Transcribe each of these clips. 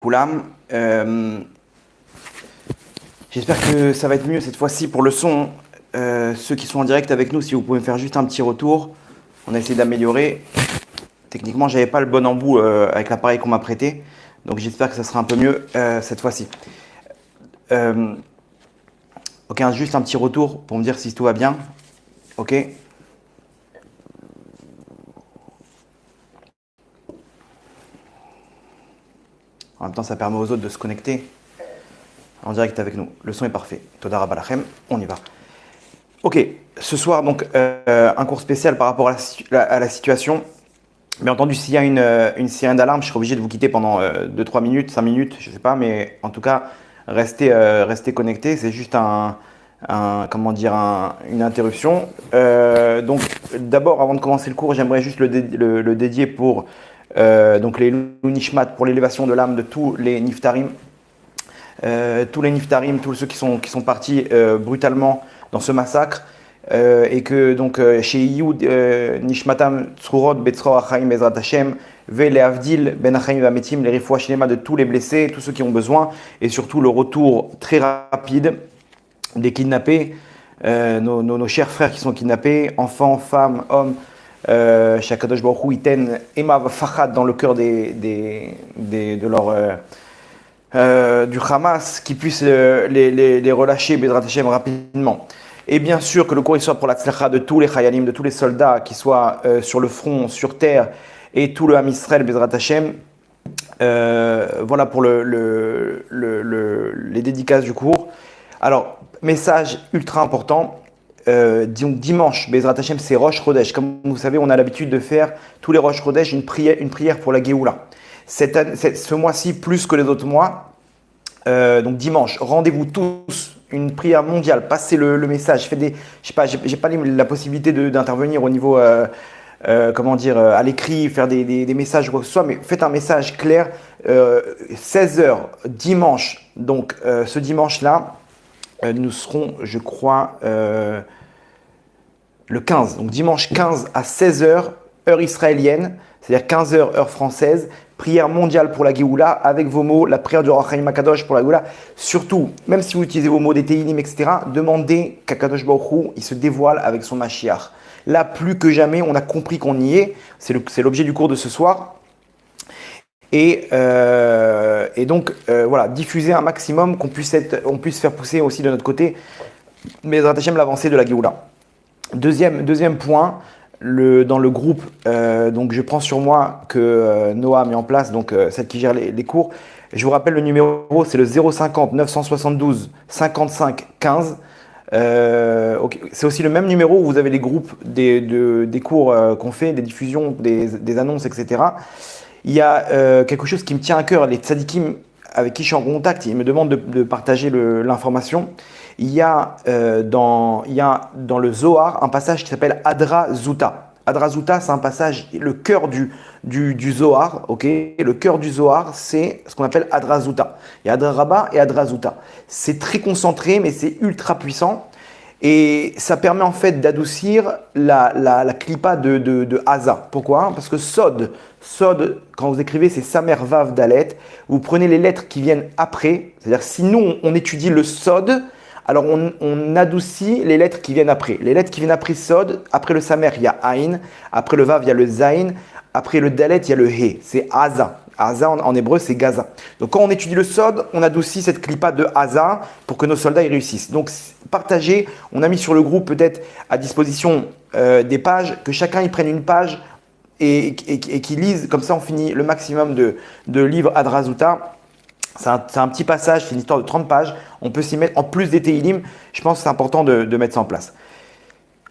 Koulam. J'espère que ça va être mieux cette fois-ci pour le son. Ceux qui sont en direct avec nous, si vous pouvez me faire juste un petit retour. On a essayé d'améliorer. Techniquement, j'avais pas le bon embout avec l'appareil qu'on m'a prêté. Donc j'espère que ça sera un peu mieux cette fois-ci. Ok, juste un petit retour pour me dire si tout va bien. Ok. En même temps, ça permet aux autres de se connecter en direct avec nous. Le son est parfait. Toda Rabba Lachem, on y va. Ok, ce soir, donc, un cours spécial par rapport à la situation. Bien entendu, s'il y a une sirène d'alarme, je serai obligé de vous quitter pendant 2-3 minutes, 5 minutes, je ne sais pas, mais en tout cas, restez connectés. C'est juste comment dire, une interruption. Donc, d'abord, avant de commencer le cours, j'aimerais juste le dédier pour donc les Nishmat, pour l'élévation de l'âme de tous les Niftarim. Tous ceux qui sont partis brutalement dans ce massacre, et que donc chez Yud Nishmatam Tzurot Betzro Achaim Bezrat Hashem Ve Leavdil Ben Achaim Vametim, les Refoua Shlema de tous les blessés, tous ceux qui ont besoin, et surtout le retour très rapide des kidnappés, nos chers frères qui sont kidnappés, enfants, femmes, hommes. Shakadosh Baruch Hu Iten Emav Fachad dans le cœur de leur du Hamas, qui puisse les relâcher Bezrat Hashem rapidement. Et bien sûr que le cours soit pour la tzlacha de tous les chayalim, de tous les soldats qui soient sur le front, sur terre, et tout le Ham Israël Bezrat Hashem. Voilà pour les dédicaces du cours. Alors, message ultra important. Dimanche, Bezrat Hashem, c'est Rosh Chodesh. Comme vous savez, on a l'habitude de faire tous les Rosh Chodesh une prière pour la Géoula. Ce mois-ci, plus que les autres mois, donc dimanche, rendez-vous tous, une prière mondiale, passez le message. Je sais pas, j'ai pas la possibilité d'intervenir au niveau, comment dire, à l'écrit, faire des messages ou quoi que ce soit, mais faites un message clair. 16h dimanche, donc ce dimanche-là, nous serons, je crois, le 15. Donc dimanche 15 à 16h, heure israélienne, c'est-à-dire 15h, heure française. Prière mondiale pour la Géoula, avec vos mots, la prière du Rach Chaim Akadosh pour la Géoula. Surtout, même si vous utilisez vos mots des Teilim, etc., demandez qu'Akadosh Baruch Hu, il se dévoile avec son Mashiach. Là, plus que jamais, on a compris qu'on y est. C'est l'objet du cours de ce soir. Et donc, voilà, diffuser un maximum, qu'on puisse faire pousser aussi de notre côté, mais l'avancée de la Géoula. Deuxième point, dans le groupe, donc je prends sur moi que Noah a mis en place, donc celle qui gère les cours. Je vous rappelle le numéro, c'est le 050 972 55 15. Okay. C'est aussi le même numéro où vous avez les groupes des cours qu'on fait, des diffusions, des annonces, etc. Il y a quelque chose qui me tient à cœur, les tzadikim avec qui je suis en contact, ils me demandent de partager l'information. Il y a dans le Zohar un passage qui s'appelle Adra Zuta. Adra Zuta, c'est un passage, le cœur du Zohar. Okay, le cœur du Zohar, c'est ce qu'on appelle Adra Zuta. Il y a Adra Rabba et Adra Zuta. C'est très concentré, mais c'est ultra puissant. Et ça permet en fait d'adoucir la clipa de Haza. Pourquoi? Parce que Sod, quand vous écrivez, c'est Samer Vav Dalet. Vous prenez les lettres qui viennent après. C'est-à-dire, si nous, on étudie le Sod, alors on adoucit les lettres qui viennent après. Les lettres qui viennent après Sod, après le Samer, il y a Aïn. Après le Vav, il y a le Zaïn. Après le Dalet, il y a le He. C'est Haza. Haza en hébreu, c'est Gaza. Donc quand on étudie le Sod, on adoucit cette clipa de Haza pour que nos soldats y réussissent. Donc partagez, on a mis sur le groupe peut-être à disposition des pages, que chacun y prenne une page et qu'il lise. Comme ça, on finit le maximum de livres Adrazuta. C'est un petit passage, c'est une histoire de 30 pages. On peut s'y mettre, en plus des Teilim, je pense que c'est important de mettre ça en place.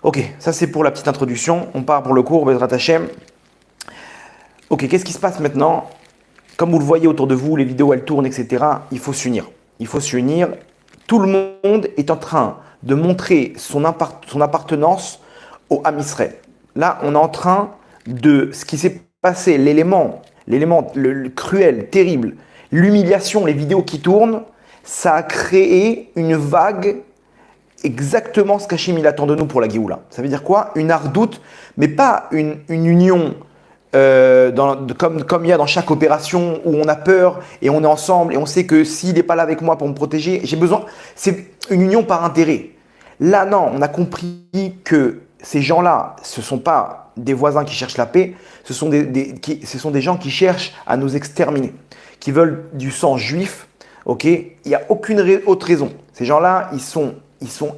Ok, ça c'est pour la petite introduction. On part pour le cours, Bezrat Hashem. Ok, qu'est-ce qui se passe maintenant? Comme vous le voyez autour de vous, les vidéos elles tournent, etc. Il faut s'unir. Il faut s'unir. Tout le monde est en train de montrer son appartenance au Ham Israël. Là, on est en train de ce qui s'est passé, l'élément le cruel, terrible, l'humiliation, les vidéos qui tournent, ça a créé une vague, exactement ce qu'Hachim il attend de nous pour la Géoula. Ça veut dire quoi? Une hardoute, mais pas une union comme il y a dans chaque opération où on a peur et on est ensemble et on sait que s'il n'est pas là avec moi pour me protéger, j'ai besoin. C'est une union par intérêt. Là, non, on a compris que ces gens-là, ce ne sont pas des voisins qui cherchent la paix, ce sont ce sont des gens qui cherchent à nous exterminer, qui veulent du sang juif. Ok, il n'y a aucune autre raison. Ces gens-là, ils sont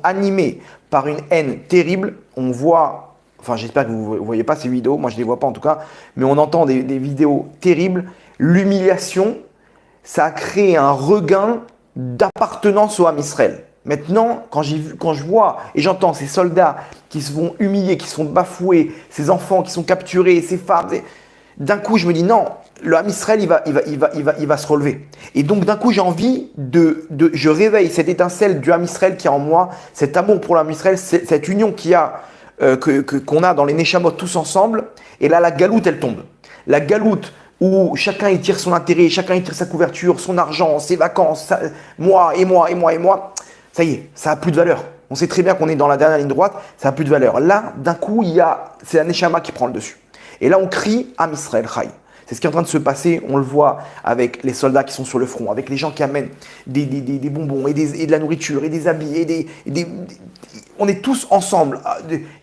animés par une haine terrible. On voit, enfin j'espère que vous ne voyez pas ces vidéos, moi je ne les vois pas en tout cas, mais on entend des vidéos terribles. L'humiliation, ça a créé un regain d'appartenance au Ham Israël. Maintenant, quand je vois et j'entends ces soldats qui se font humilier, qui se font bafouer, ces enfants qui sont capturés, ces femmes, d'un coup je me dis non, le Ham Israël il va se relever. Et donc d'un coup j'ai envie je réveille cette étincelle du Ham Israël qui est en moi, cet amour pour le Ham Israël, cette union qu'on a dans les Neshamot tous ensemble. Et là la galoute elle tombe. La galoute où chacun il tire son intérêt, chacun il tire sa couverture, son argent, ses vacances, moi et moi et moi et moi. Ça y est, ça n'a plus de valeur. On sait très bien qu'on est dans la dernière ligne droite, ça n'a plus de valeur. Là, d'un coup, c'est la Neshama qui prend le dessus. Et là, on crie Am Israël Chai. C'est ce qui est en train de se passer. On le voit avec les soldats qui sont sur le front, avec les gens qui amènent des bonbons et de la nourriture et des habits. On est tous ensemble.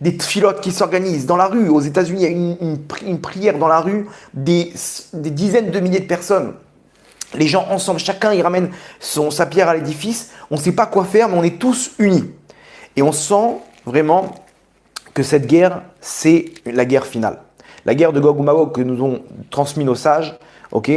Des tfilotes qui s'organisent dans la rue. Aux États-Unis, il y a une prière dans la rue, des dizaines de milliers de personnes. Les gens ensemble, chacun il ramène sa pierre à l'édifice. On ne sait pas quoi faire, mais on est tous unis. Et on sent vraiment que cette guerre, c'est la guerre finale. La guerre de Gog ou Magog que nous ont transmis nos sages. Ok,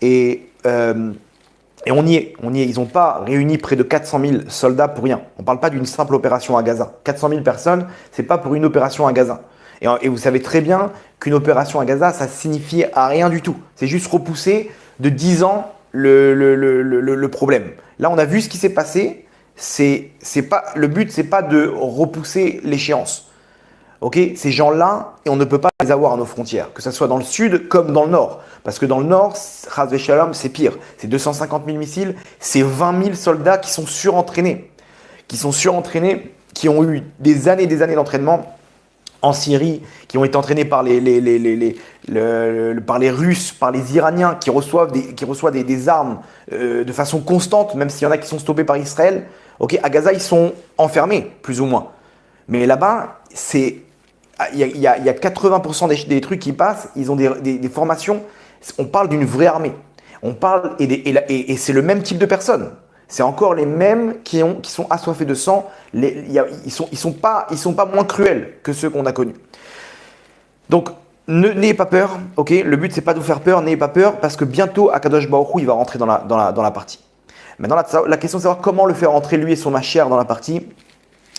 et on y est. Ils n'ont pas réuni près de 400 000 soldats pour rien. On ne parle pas d'une simple opération à Gaza. 400 000 personnes, ce n'est pas pour une opération à Gaza. Et vous savez très bien qu'une opération à Gaza, ça signifie à rien du tout. C'est juste repousser de 10 ans le problème. Là, on a vu ce qui s'est passé. Le but, c'est pas de repousser l'échéance. Ok, ces gens-là, et on ne peut pas les avoir à nos frontières, que ce soit dans le sud comme dans le nord. Parce que dans le nord, Chas v'Shalom, c'est pire. C'est 250 000 missiles, c'est 20 000 soldats qui sont surentraînés. Qui ont eu des années d'entraînement en Syrie, qui ont été entraînés par par les Russes, par les Iraniens, qui reçoivent des armes de façon constante, même s'il y en a qui sont stoppés par Israël. Ok, à Gaza, ils sont enfermés, plus ou moins. Mais là-bas, il y a 80% des trucs qui passent, ils ont des formations. On parle d'une vraie armée. On parle, et c'est le même type de personnes. C'est encore les mêmes qui sont assoiffés de sang. Ils sont pas moins cruels que ceux qu'on a connus. Donc, n'ayez pas peur. Ok, le but c'est pas de vous faire peur. N'ayez pas peur parce que bientôt Akadosh Baruch Hu, il va rentrer dans la partie. Maintenant, la question de savoir comment le faire rentrer lui et son Mashiach dans la partie.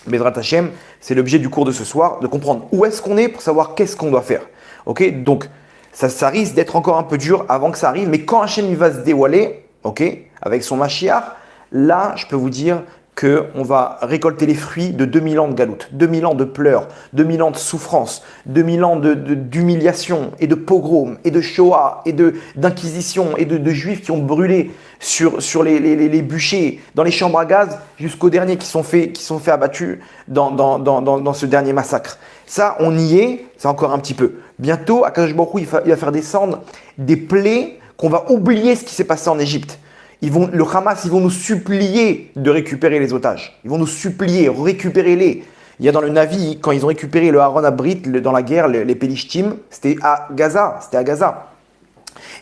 Bezrat Hashem, c'est l'objet du cours de ce soir, de comprendre où est-ce qu'on est pour savoir qu'est-ce qu'on doit faire. Ok, donc ça risque d'être encore un peu dur avant que ça arrive, mais quand Hashem il va se dévoiler, ok, avec son Mashiach, là, je peux vous dire qu'on va récolter les fruits de 2000 ans de galoute, 2000 ans de pleurs, 2000 ans de souffrance, 2000 ans d'humiliation et de pogrom et de Shoah et d'inquisition et de juifs qui ont brûlé sur les bûchers, dans les chambres à gaz, jusqu'aux derniers qui sont fait abattus dans ce dernier massacre. Ça, on y est, c'est encore un petit peu. Bientôt, Akadosh Baruch Hu, il va faire descendre des plaies qu'on va oublier ce qui s'est passé en Égypte. Le Hamas, ils vont nous supplier de récupérer les otages. Ils vont nous supplier, récupérez-les. Il y a dans le Navi, quand ils ont récupéré le Aaron Abrit dans la guerre, les Pélishtim, c'était à Gaza.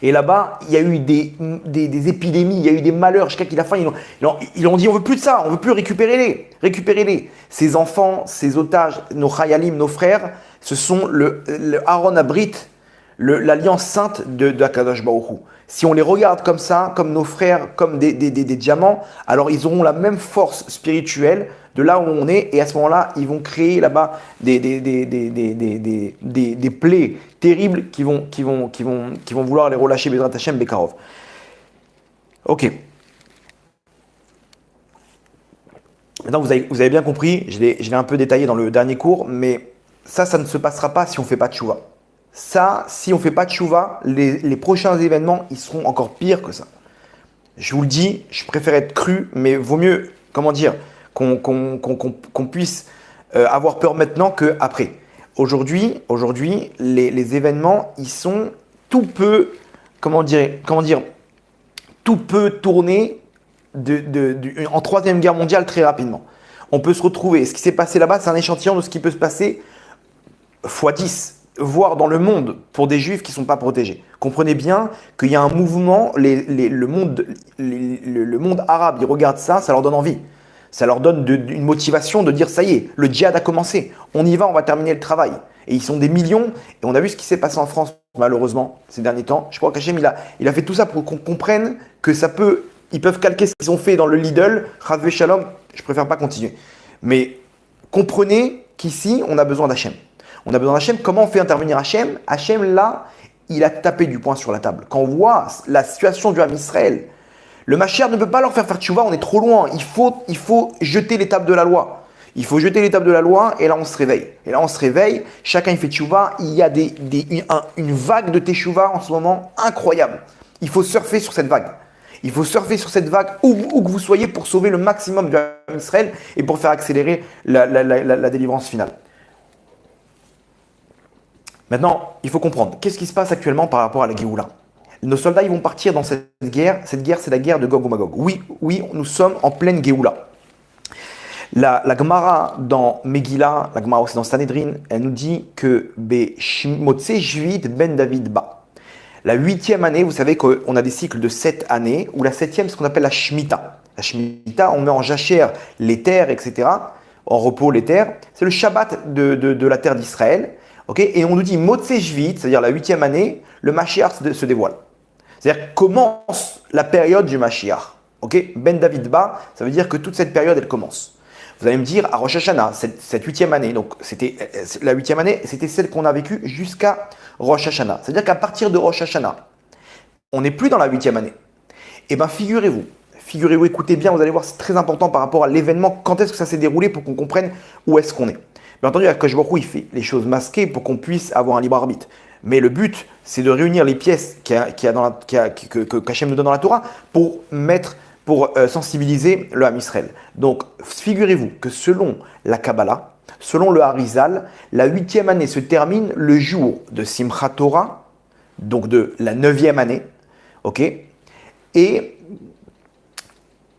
Et là-bas, il y a eu des épidémies, il y a eu des malheurs. Jusqu'à la fin, ils ont dit, on veut plus de ça, on veut plus, récupérez-les. Ces enfants, ces otages, nos Chayalim, nos frères, ce sont le Aaron Abrit, l'alliance sainte de Akadosh Baruch Hu. Si on les regarde comme ça, comme nos frères, comme des diamants, alors ils auront la même force spirituelle de là où on est, et à ce moment-là, ils vont créer là-bas des plaies terribles qui vont vouloir les relâcher, Bezrat Hashem, Bekarov. Ok. Maintenant, vous avez bien compris, je l'ai un peu détaillé dans le dernier cours, mais ça ne se passera pas si on ne fait pas de tchouva. Ça, si on ne fait pas de tchouva, les prochains événements, ils seront encore pires que ça. Je vous le dis, je préfère être cru, mais vaut mieux, qu'on puisse avoir peur maintenant qu'après. aujourd'hui, les événements, ils sont tout peu, comment dire, tout peut tourner en Troisième Guerre mondiale très rapidement. On peut se retrouver. Ce qui s'est passé là-bas, c'est un échantillon de ce qui peut se passer fois 10, voire dans le monde, pour des juifs qui ne sont pas protégés. Comprenez bien qu'il y a un mouvement, le monde arabe, ils regardent ça, ça leur donne envie. Ça leur donne une motivation de dire ça y est, le djihad a commencé, on y va, on va terminer le travail. Et ils sont des millions, et on a vu ce qui s'est passé en France malheureusement ces derniers temps. Je crois qu'Hachem il a fait tout ça pour qu'on comprenne que ça peut, ils peuvent calquer ce qu'ils ont fait dans le Lidl, Chazvé Shalom, je préfère pas continuer. Mais comprenez qu'ici, on a besoin d'Hachem. On a besoin d'Hachem. Comment on fait intervenir Hachem? Hachem, là, il a tapé du poing sur la table. Quand on voit la situation du Ham Israël, le Mashiach ne peut pas leur faire tchouva, on est trop loin. Il faut jeter l'étape de la loi. Il faut jeter l'étape de la loi et là on se réveille. Et là on se réveille, chacun il fait tchouva. Il y a une vague de tchouva en ce moment incroyable. Il faut surfer sur cette vague. Il faut surfer sur cette vague où que vous soyez pour sauver le maximum du Ham Israël et pour faire accélérer la délivrance finale. Maintenant, il faut comprendre, qu'est-ce qui se passe actuellement par rapport à la Géoula? Nos soldats, ils vont partir dans cette guerre. Cette guerre, c'est la guerre de Gog ou Magog. Oui, nous sommes en pleine Géoula. La Gemara dans Megillah, la Gemara aussi dans Sanhedrin, elle nous dit que Motse Juit ben David ba. La 8e année, vous savez qu'on a des cycles de 7 années, ou la 7e, c'est ce qu'on appelle la Shemitah. La Shemitah, on met en jachère les terres, etc., en repos les terres. C'est le Shabbat de la terre d'Israël. Okay, et on nous dit Motse Juit, c'est-à-dire la 8e année, le Mashiach se dévoile. C'est-à-dire commence la période du Mashiach. Okay, Ben David Ba, ça veut dire que toute cette période, elle commence. Vous allez me dire, à Rosh Hashanah, cette 8e année, donc la 8e année, c'était celle qu'on a vécue jusqu'à Rosh Hashanah. C'est-à-dire qu'à partir de Rosh Hashanah, on n'est plus dans la 8e année. Eh bien, figurez-vous, écoutez bien, vous allez voir, c'est très important par rapport à l'événement, quand est-ce que ça s'est déroulé pour qu'on comprenne où est-ce qu'on est. Bien entendu, Akadosh Baruch Hu, il fait les choses masquées pour qu'on puisse avoir un libre arbitre. Mais le but, c'est de réunir les pièces que Hachem nous donne dans la Torah pour sensibiliser le Ham Israël. Donc, figurez-vous que selon la Kabbalah, selon le Harizal, la 8e année se termine le jour de Simchat Torah, donc de la 9e année, ok? Et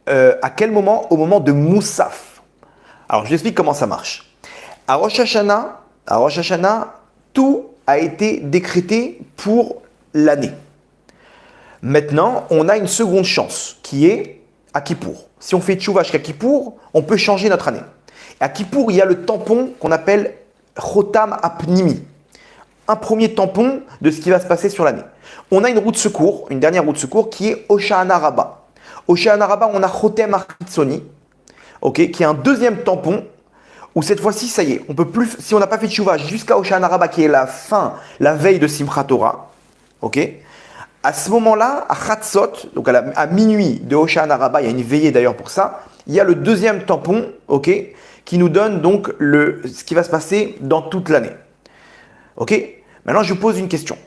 à quel moment? Au moment de Moussaf. Alors, je vous explique comment ça marche. À Rosh Hashanah, tout a été décrété pour l'année. Maintenant, on a une seconde chance qui est à Kippour. Si on fait tchouva jusqu'à Kippour, on peut changer notre année. À Kippour, il y a le tampon qu'on appelle Chotam Apnimi. Un premier tampon de ce qui va se passer sur l'année. On a une roue de secours, une dernière roue de secours qui est Hoshana Rabbah. Hoshana Rabbah, on a Chotem Achitzoni, okay, qui est un deuxième tampon où cette fois-ci, ça y est, on peut plus, si on n'a pas fait tchouva jusqu'à Hoshana Rabbah, qui est la veille de Simchat Torah, ok? À ce moment-là, à Chatzot, donc à minuit de Hoshana Rabbah, il y a une veillée d'ailleurs pour ça, il y a le deuxième tampon, ok, qui nous donne donc ce qui va se passer dans toute l'année. Ok? Maintenant, je vous pose une question.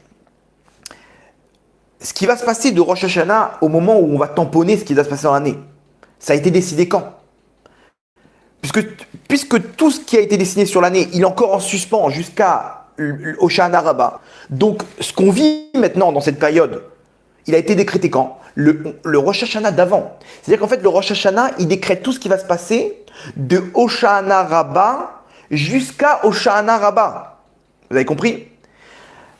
Ce qui va se passer de Rosh Hashanah au moment où on va tamponner ce qui va se passer dans l'année, ça a été décidé quand? Puisque tout ce qui a été dessiné sur l'année, il est encore en suspens jusqu'à Hoshana Rabbah. Donc, ce qu'on vit maintenant dans cette période, il a été décrété quand? Le Rosh Hashanah d'avant. C'est-à-dire qu'en fait, le Rosh Hashanah, il décrète tout ce qui va se passer de Hoshana Rabbah jusqu'à Hoshana Rabbah. Vous avez compris?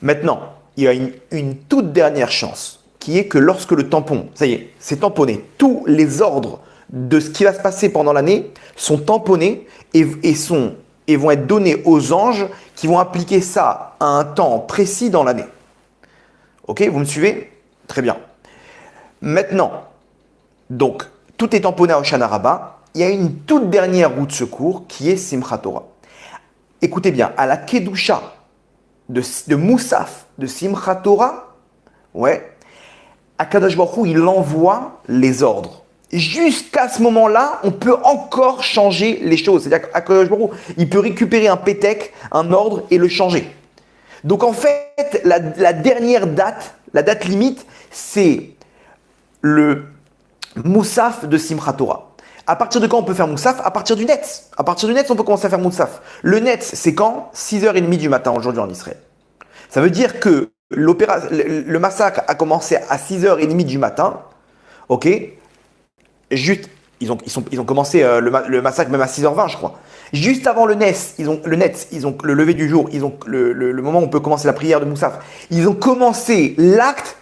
Maintenant, il y a une toute dernière chance, qui est que lorsque le tampon, ça y est, c'est tamponné, tous les ordres de ce qui va se passer pendant l'année sont tamponnés et vont être donnés aux anges qui vont appliquer ça à un temps précis dans l'année. Ok, vous me suivez? Très bien. Maintenant, donc, tout est tamponné à Hoshana Rabbah. Il y a une toute dernière roue de secours qui est Simchat Torah. Écoutez bien, à la Kedusha de Moussaf, de Simchat Torah, ouais, Akadosh Baruch Hu, il envoie les ordres. Jusqu'à ce moment-là, on peut encore changer les choses. C'est-à-dire qu'Akadosh Baruch Hu, il peut récupérer un pétek, un ordre et le changer. Donc en fait, la dernière date, la date limite, c'est le Moussaf de Simchat Torah. À partir de quand on peut faire Moussaf? À partir du Netz. À partir du Netz, on peut commencer à faire Moussaf. Le Netz, c'est quand? 6h30 du matin aujourd'hui en Israël. Ça veut dire que le massacre a commencé à 6h30 du matin. Ok? Juste, ils ont commencé le massacre même à 6h20, je crois. Juste avant le Netz, ils ont le lever du jour, ils ont le moment où on peut commencer la prière de Moussaf. Ils ont commencé l'acte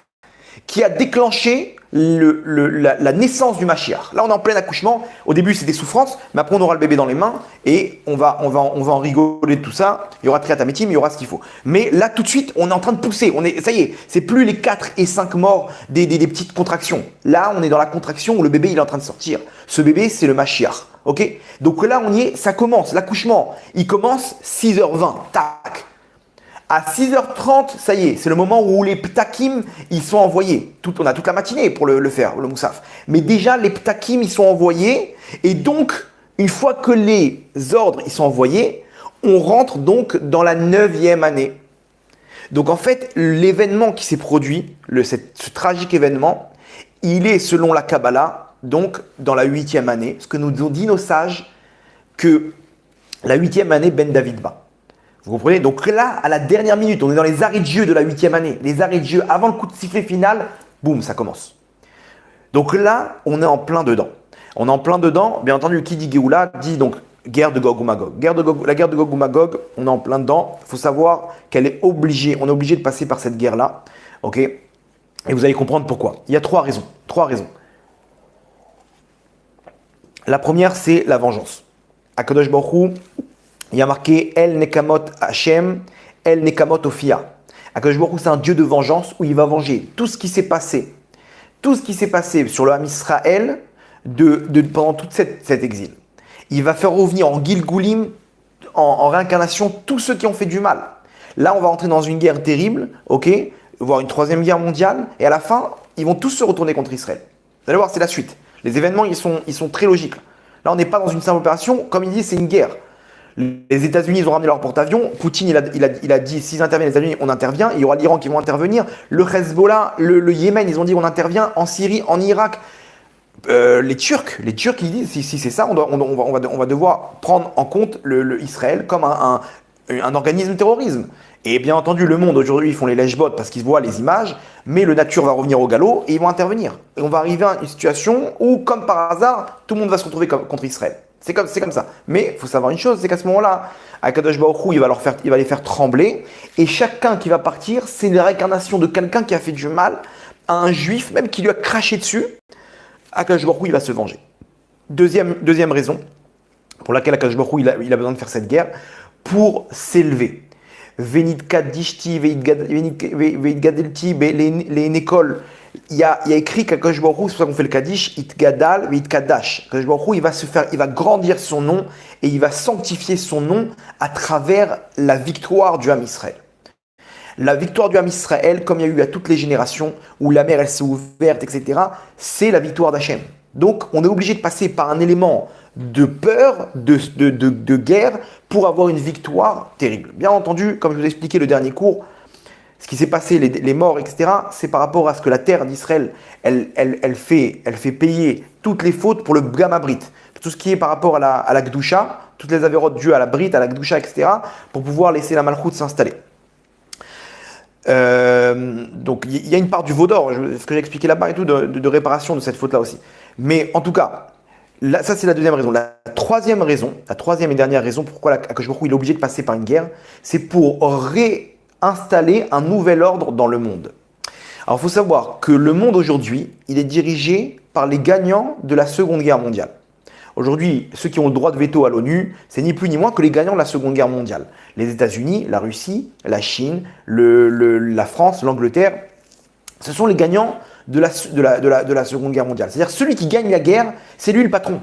qui a déclenché la naissance du Mashiach. Là, on est en plein accouchement. Au début, c'est des souffrances, mais après, on aura le bébé dans les mains et on va en rigoler de tout ça. Il y aura Triat Hametim, il y aura ce qu'il faut. Mais là, tout de suite, on est en train de pousser. Ça y est, c'est plus les 4 et 5 morts des petites contractions. Là, on est dans la contraction où le bébé il est en train de sortir. Ce bébé, c'est le Mashiach. Ok? Donc là, on y est, ça commence. L'accouchement, il commence 6h20. Tac. À 6h30, ça y est, c'est le moment où les ptakim, ils sont envoyés. On a toute la matinée pour le faire, le moussaf. Mais déjà, les ptakim, ils sont envoyés. Et donc, une fois que les ordres, ils sont envoyés, on rentre donc dans la 9e année. Donc, en fait, l'événement qui s'est produit, ce tragique événement, il est, selon la Kabbalah, donc dans la 8e année. Ce que nous ont dit nos sages, que la 8e année, Ben David Ba. Vous comprenez? Donc là, à la dernière minute, on est dans les arrêts de jeu de la 8e année. Les arrêts de jeu, avant le coup de sifflet final, boum, ça commence. Donc là, on est en plein dedans. On est en plein dedans. Bien entendu, qui dit Géoula dit donc guerre de Gog ou Magog. La guerre de Gog ou Magog, on est en plein dedans. Il faut savoir qu'elle est obligée. On est obligé de passer par cette guerre-là. Ok? Et vous allez comprendre pourquoi. Il y a 3 raisons. 3 raisons. La première, c'est la vengeance. Akadosh Baruch Hu, il y a marqué El Nekamot Hashem, El Nekamot Ophia. Akadosh Baruch Hu, c'est un Dieu de vengeance où il va venger tout ce qui s'est passé. Tout ce qui s'est passé sur le Ham Israël pendant tout cet exil. Il va faire revenir en Gilgulim, en réincarnation, tous ceux qui ont fait du mal. Là, on va entrer dans une guerre terrible, ok, voire une 3e guerre mondiale, et à la fin, ils vont tous se retourner contre Israël. Vous allez voir, c'est la suite. Les événements, ils sont très logiques. Là, on n'est pas dans une simple opération. Comme il dit, c'est une guerre. Les États-Unis, ils ont ramené leur porte-avions. Poutine, il a dit, s'ils interviennent, les États-Unis, on intervient. Il y aura l'Iran qui vont intervenir. Le Hezbollah, le Yémen, ils ont dit, on intervient. En Syrie, en Irak. Les Turcs, ils disent, si c'est ça, on va devoir prendre en compte le Israël comme un organisme de terrorisme. Et bien entendu, le monde, aujourd'hui, ils font les lèche-bottes parce qu'ils voient les images, mais le nature va revenir au galop et ils vont intervenir. Et on va arriver à une situation où, comme par hasard, tout le monde va se retrouver contre Israël. C'est comme ça. Mais il faut savoir une chose, c'est qu'à ce moment-là, Akadosh Baruch Hu, il va les faire trembler. Et chacun qui va partir, c'est la réincarnation de quelqu'un qui a fait du mal à un juif, même qui lui a craché dessus. Akadosh Baruch Hu, il va se venger. Deuxième raison pour laquelle Akadosh Baruch Hu, il a besoin de faire cette guerre, pour s'élever. Venit kadishti, veit gadelti, les écoles. Il y a écrit qu'Akadosh Baruch Hu, c'est pour ça qu'on fait le Kaddish, it gadal, veit kadash. Akadosh Baruch Hu, il va grandir son nom et il va sanctifier son nom à travers la victoire du Ham Israël. La victoire du Ham Israël, comme il y a eu à toutes les générations, où la mer elle s'est ouverte, etc., c'est la victoire d'Hachem. Donc, on est obligé de passer par un élément de peur, de guerre, pour avoir une victoire terrible. Bien entendu, comme je vous ai expliqué le dernier cours, ce qui s'est passé, les morts, etc., c'est par rapport à ce que la terre d'Israël, elle fait payer toutes les fautes pour le Gamabrit. Tout ce qui est par rapport à la Gdusha, toutes les avérotes dues à la Brit, à la Gdusha, etc., pour pouvoir laisser la Malchoute s'installer. Donc il y a une part du veau d'or, ce que j'ai expliqué là-bas et tout, de réparation de cette faute-là aussi. Mais en tout cas, là, ça c'est la deuxième raison. La troisième et dernière raison pourquoi Akadosh Baruch Hu il est obligé de passer par une guerre, c'est pour réinstaller un nouvel ordre dans le monde. Alors il faut savoir que le monde aujourd'hui, il est dirigé par les gagnants de la Seconde Guerre mondiale. Aujourd'hui, ceux qui ont le droit de veto à l'ONU, c'est ni plus ni moins que les gagnants de la Seconde Guerre mondiale. Les États-Unis, la Russie, la Chine, la France, l'Angleterre, ce sont les gagnants de la Seconde Guerre mondiale. C'est-à-dire celui qui gagne la guerre, c'est lui le patron.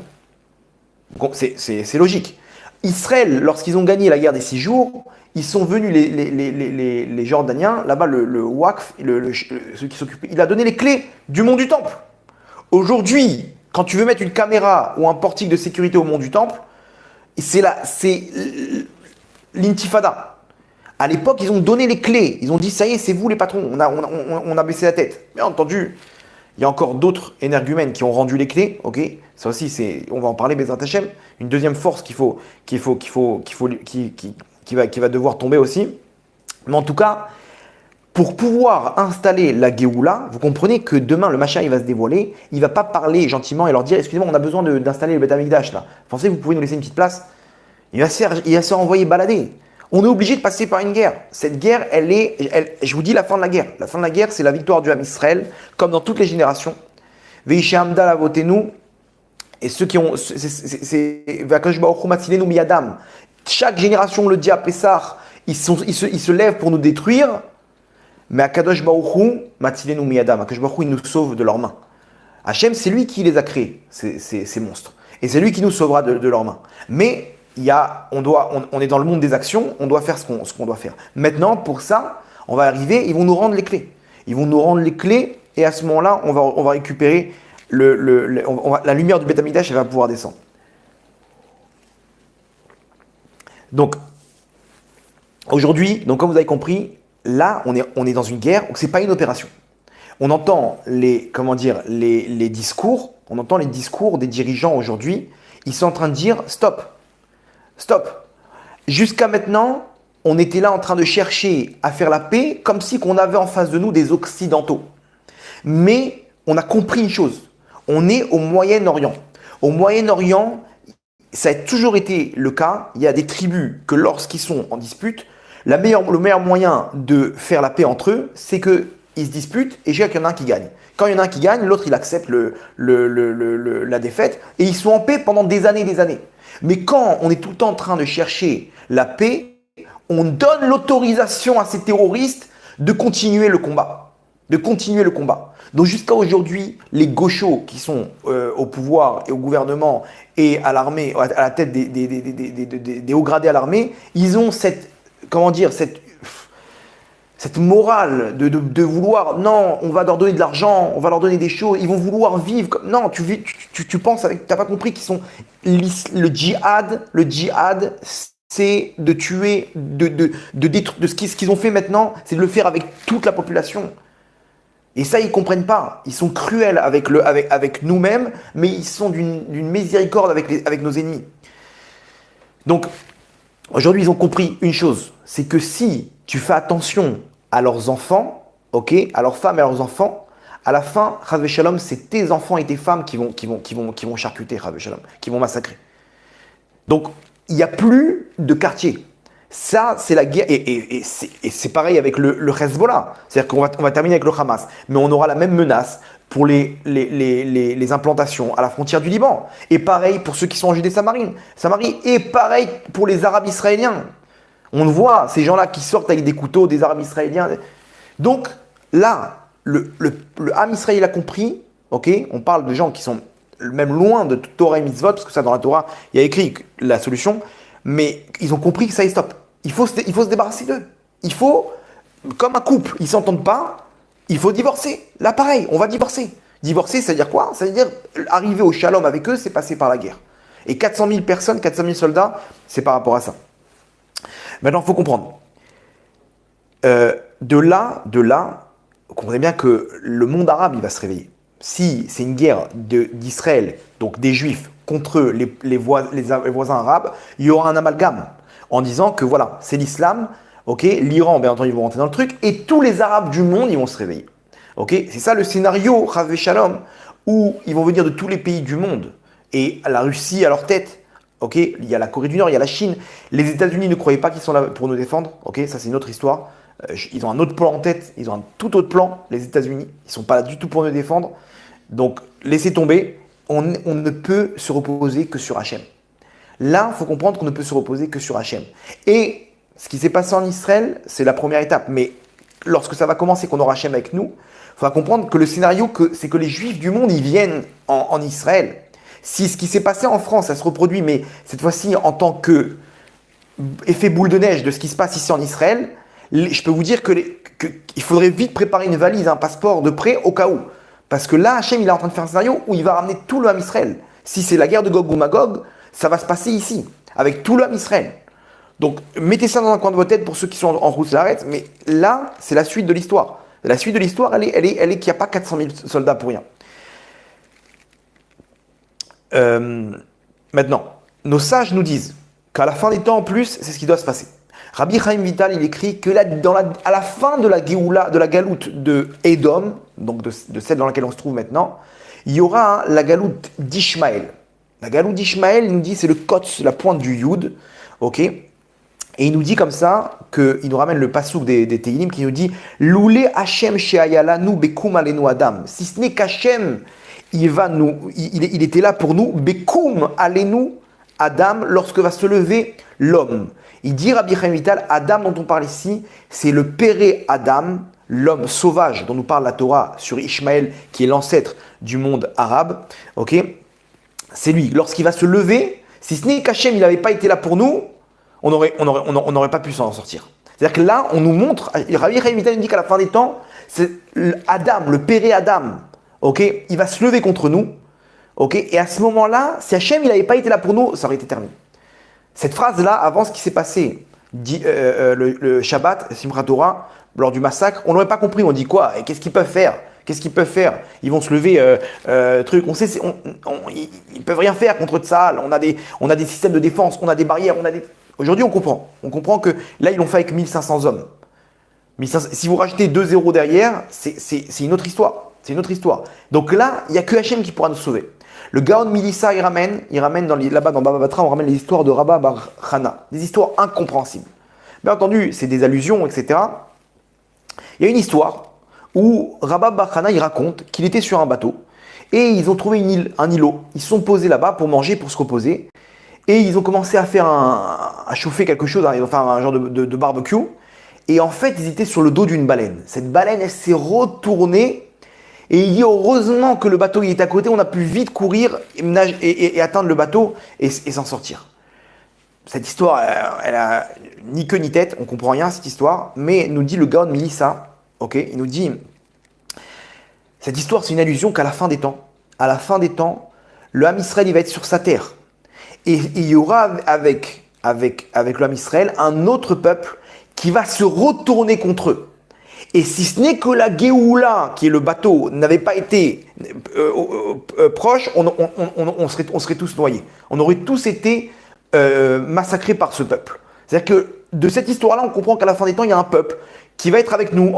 C'est logique. Israël, lorsqu'ils ont gagné la guerre des 6 jours, ils sont venus, les Jordaniens, là-bas, le Waqf, ceux qui s'occupaient, il a donné les clés du mont du Temple. Aujourd'hui, quand tu veux mettre une caméra ou un portique de sécurité au mont du Temple, c'est l'intifada. À l'époque, ils ont donné les clés. Ils ont dit, ça y est, c'est vous les patrons. On a baissé la tête. Bien entendu, Il y a encore d'autres énergumènes qui ont rendu les clés, ok? Ça aussi, on va en parler, Bezrat Hashem. Une deuxième force qui va devoir tomber aussi. Mais en tout cas, pour pouvoir installer la Géoula, vous comprenez que demain, le Mashiach, il va se dévoiler. Il ne va pas parler gentiment et leur dire, excusez-moi, on a besoin d'installer le Beth Amikdash là. Pensez que vous pouvez nous laisser une petite place? Il va se renvoyer balader. On est obligé de passer par une guerre. Cette guerre, je vous dis la fin de la guerre. La fin de la guerre, c'est la victoire du Ham Israël, comme dans toutes les générations. Veishe Hamda la votenu. Et ceux qui ont. Vakash Baruch Hu Matzilenu miyadam. Chaque génération le dit à Pessah, ils se lèvent pour nous détruire. Mais Akadosh Baruch Hu Matzilenu miyadam. Akadosh Baruch Hu, il nous sauve de leurs mains. Hachem, c'est lui qui les a créés, ces monstres. Et c'est lui qui nous sauvera de leurs mains. Mais on est dans le monde des actions, on doit faire ce qu'on doit faire. Maintenant, pour ça, on va arriver, ils vont nous rendre les clés. Ils vont nous rendre les clés et à ce moment-là, on va récupérer la lumière du Beth Amikdash, elle va pouvoir descendre. Donc, aujourd'hui, comme vous avez compris, là, on est dans une guerre, donc ce n'est pas une opération. On entend les discours, on entend les discours des dirigeants aujourd'hui, ils sont en train de dire stop. Stop. Jusqu'à maintenant, on était là en train de chercher à faire la paix comme si qu'on avait en face de nous des Occidentaux. Mais on a compris une chose. On est au Moyen-Orient. Au Moyen-Orient, ça a toujours été le cas. Il y a des tribus que lorsqu'ils sont en dispute, le meilleur moyen de faire la paix entre eux, c'est qu'ils se disputent et qu'il y en a un qui gagne. Quand il y en a un qui gagne, l'autre il accepte la défaite et ils sont en paix pendant des années et des années. Mais quand on est tout le temps en train de chercher la paix, on donne l'autorisation à ces terroristes de continuer le combat. Donc jusqu'à aujourd'hui, les gauchos qui sont au pouvoir et au gouvernement et à l'armée, à la tête des hauts gradés à l'armée, ils ont cette morale de vouloir, non, on va leur donner de l'argent, on va leur donner des choses, ils vont vouloir vivre comme. Non, tu penses, t'as pas compris qu'ils sont. Le djihad, c'est de tuer, de détruire, de ce qu'ils ont fait maintenant, c'est de le faire avec toute la population. Et ça, ils comprennent pas. Ils sont cruels avec nous-mêmes, mais ils sont d'une miséricorde avec nos ennemis. Donc, aujourd'hui, ils ont compris une chose, c'est que si tu fais attention à leurs enfants, ok, à leurs femmes et à leurs enfants, à la fin, Chas v'Shalom, c'est tes enfants et tes femmes qui vont charcuter, Chas v'Shalom, qui vont massacrer. Donc, il n'y a plus de quartier. Ça, c'est la guerre. Et c'est pareil avec le Hezbollah. C'est-à-dire qu'on va terminer avec le Hamas. Mais on aura la même menace pour les implantations à la frontière du Liban. Et pareil pour ceux qui sont en Judée-Samarie. Et pareil pour les Arabes israéliens. On le voit, ces gens-là qui sortent avec des couteaux, des Arabes israéliens. Donc là, le Ham Israël a compris, ok, on parle de gens qui sont même loin de Torah et Mitzvot, parce que ça dans la Torah, il y a écrit la solution, mais ils ont compris que ça y est, stop. Il faut se débarrasser d'eux. Il faut, comme un couple, ils ne s'entendent pas, il faut divorcer. Là pareil, on va divorcer. Divorcer, ça veut dire quoi? Ça veut dire arriver au shalom avec eux, c'est passer par la guerre. Et 400 000 personnes, 400 000 soldats, c'est par rapport à ça. Maintenant, il faut comprendre. De là, vous comprenez bien que le monde arabe, il va se réveiller. Si c'est une guerre d'Israël, donc des Juifs, contre les voisins arabes, il y aura un amalgame en disant que voilà, c'est l'islam, ok, l'Iran, bien entendu, ils vont rentrer dans le truc, et tous les Arabes du monde, ils vont se réveiller. Ok, c'est ça le scénario, Chas v'Shalom, où ils vont venir de tous les pays du monde, et la Russie à leur tête. Ok, il y a la Corée du Nord, il y a la Chine. Les États-Unis ne croyaient pas qu'ils sont là pour nous défendre. Ok, ça c'est une autre histoire. Ils ont un autre plan en tête, ils ont un tout autre plan, les États-Unis. Ils ne sont pas là du tout pour nous défendre. Donc, laissez tomber. On ne peut se reposer que sur Hachem. Là, il faut comprendre qu'on ne peut se reposer que sur Hachem. Et ce qui s'est passé en Israël, c'est la première étape. Mais lorsque ça va commencer, qu'on aura Hachem avec nous, il faudra comprendre que le scénario, c'est que les Juifs du monde, ils viennent en Israël. Si ce qui s'est passé en France, ça se reproduit, mais cette fois-ci en tant que effet boule de neige de ce qui se passe ici en Israël, je peux vous dire qu'il faudrait vite préparer une valise, un passeport de prêt au cas où. Parce que là, Hachem, il est en train de faire un scénario où il va ramener tout le Ham Israël. Si c'est la guerre de Gog ou Magog, ça va se passer ici, avec tout le Ham Israël. Donc, mettez ça dans un coin de votre tête pour ceux qui sont en route l'arrête, mais là, c'est la suite de l'histoire. La suite de l'histoire, elle est qu'il n'y a pas 400 000 soldats pour rien. Maintenant, nos sages nous disent qu'à la fin des temps en plus, c'est ce qui doit se passer. Rabbi Chaim Vital, il écrit que là, à la fin de la Géoula, de la galoute de Édom, donc de celle dans laquelle on se trouve maintenant, il y aura la galoute d'Ishmaël. La galoute d'Ishmaël, il nous dit, c'est le Kotz, la pointe du Yud, ok? Et il nous dit comme ça, il nous ramène le pasouk des Tehillim qui nous dit Loulé Hachem she'ayala nu bekum alenu Adam. Si ce n'est qu'Hachem, il était là pour nous, bekum alenu Adam, lorsque va se lever l'homme. Il dit Rabbi Chaim Vital, Adam dont on parle ici, c'est le péré Adam, l'homme sauvage dont nous parle la Torah sur Ishmaël, qui est l'ancêtre du monde arabe. Ok, c'est lui. Lorsqu'il va se lever, si ce n'est qu'Hachem, il n'avait pas été là pour nous, on n'aurait pas pu s'en sortir. C'est-à-dire que là, on nous montre, Rabbi Chaim Vital nous dit qu'à la fin des temps, c'est Adam, le péré Adam, ok, il va se lever contre nous, ok, et à ce moment-là, si Hachem, il n'avait pas été là pour nous, ça aurait été terminé. Cette phrase-là, avant ce qui s'est passé le Shabbat, Simchat Torah, lors du massacre, on n'aurait pas compris. On dit quoi? Et qu'est-ce qu'ils peuvent faire? Qu'est-ce qu'ils peuvent faire? Ils vont se lever, truc. On sait, ils peuvent rien faire contre Tsahal. On a des systèmes de défense, on a des barrières, Aujourd'hui, on comprend. On comprend que là, ils l'ont fait avec 1500 hommes. 1500, si vous rajoutez 2 zéros derrière, c'est une autre histoire. C'est une autre histoire. Donc là, il n'y a que Hachem qui pourra nous sauver. Le Gaon Milissa, il ramène là-bas dans Baba Batra, on ramène les histoires de Rabba Bar Chana, des histoires incompréhensibles. Bien entendu, c'est des allusions, etc. Il y a une histoire où Rabba Bar Chana, il raconte qu'il était sur un bateau et ils ont trouvé un îlot. Ils se sont posés là-bas pour manger, pour se reposer et ils ont commencé à à chauffer quelque chose, ils ont fait un genre de barbecue et en fait, ils étaient sur le dos d'une baleine. Cette baleine, elle s'est retournée. Et il dit heureusement que le bateau il est à côté, on a pu vite courir et atteindre le bateau et s'en sortir. Cette histoire, elle a ni queue ni tête, on comprend rien à cette histoire, mais nous dit le Gaon Milissa, ok, il nous dit, cette histoire c'est une allusion qu'à la fin des temps, le Ham Israël il va être sur sa terre. Et il y aura avec le Ham Israël un autre peuple qui va se retourner contre eux. Et si ce n'est que la Géoula, qui est le bateau, n'avait pas été proche, on serait tous noyés. On aurait tous été massacrés par ce peuple. C'est-à-dire que de cette histoire-là, on comprend qu'à la fin des temps, il y a un peuple qui va être avec nous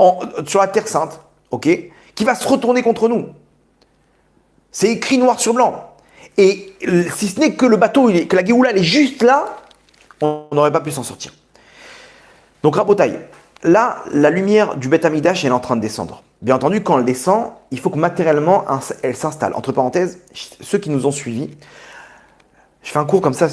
sur la Terre Sainte, ok, qui va se retourner contre nous. C'est écrit noir sur blanc. Et si ce n'est que le bateau, que la Géoula, elle est juste là, on n'aurait pas pu s'en sortir. Donc Rabotaï, là, la lumière du Beth Amikdash, elle est en train de descendre. Bien entendu, quand elle descend, il faut que matériellement, elle s'installe. Entre parenthèses, ceux qui nous ont suivis, je fais un cours comme ça,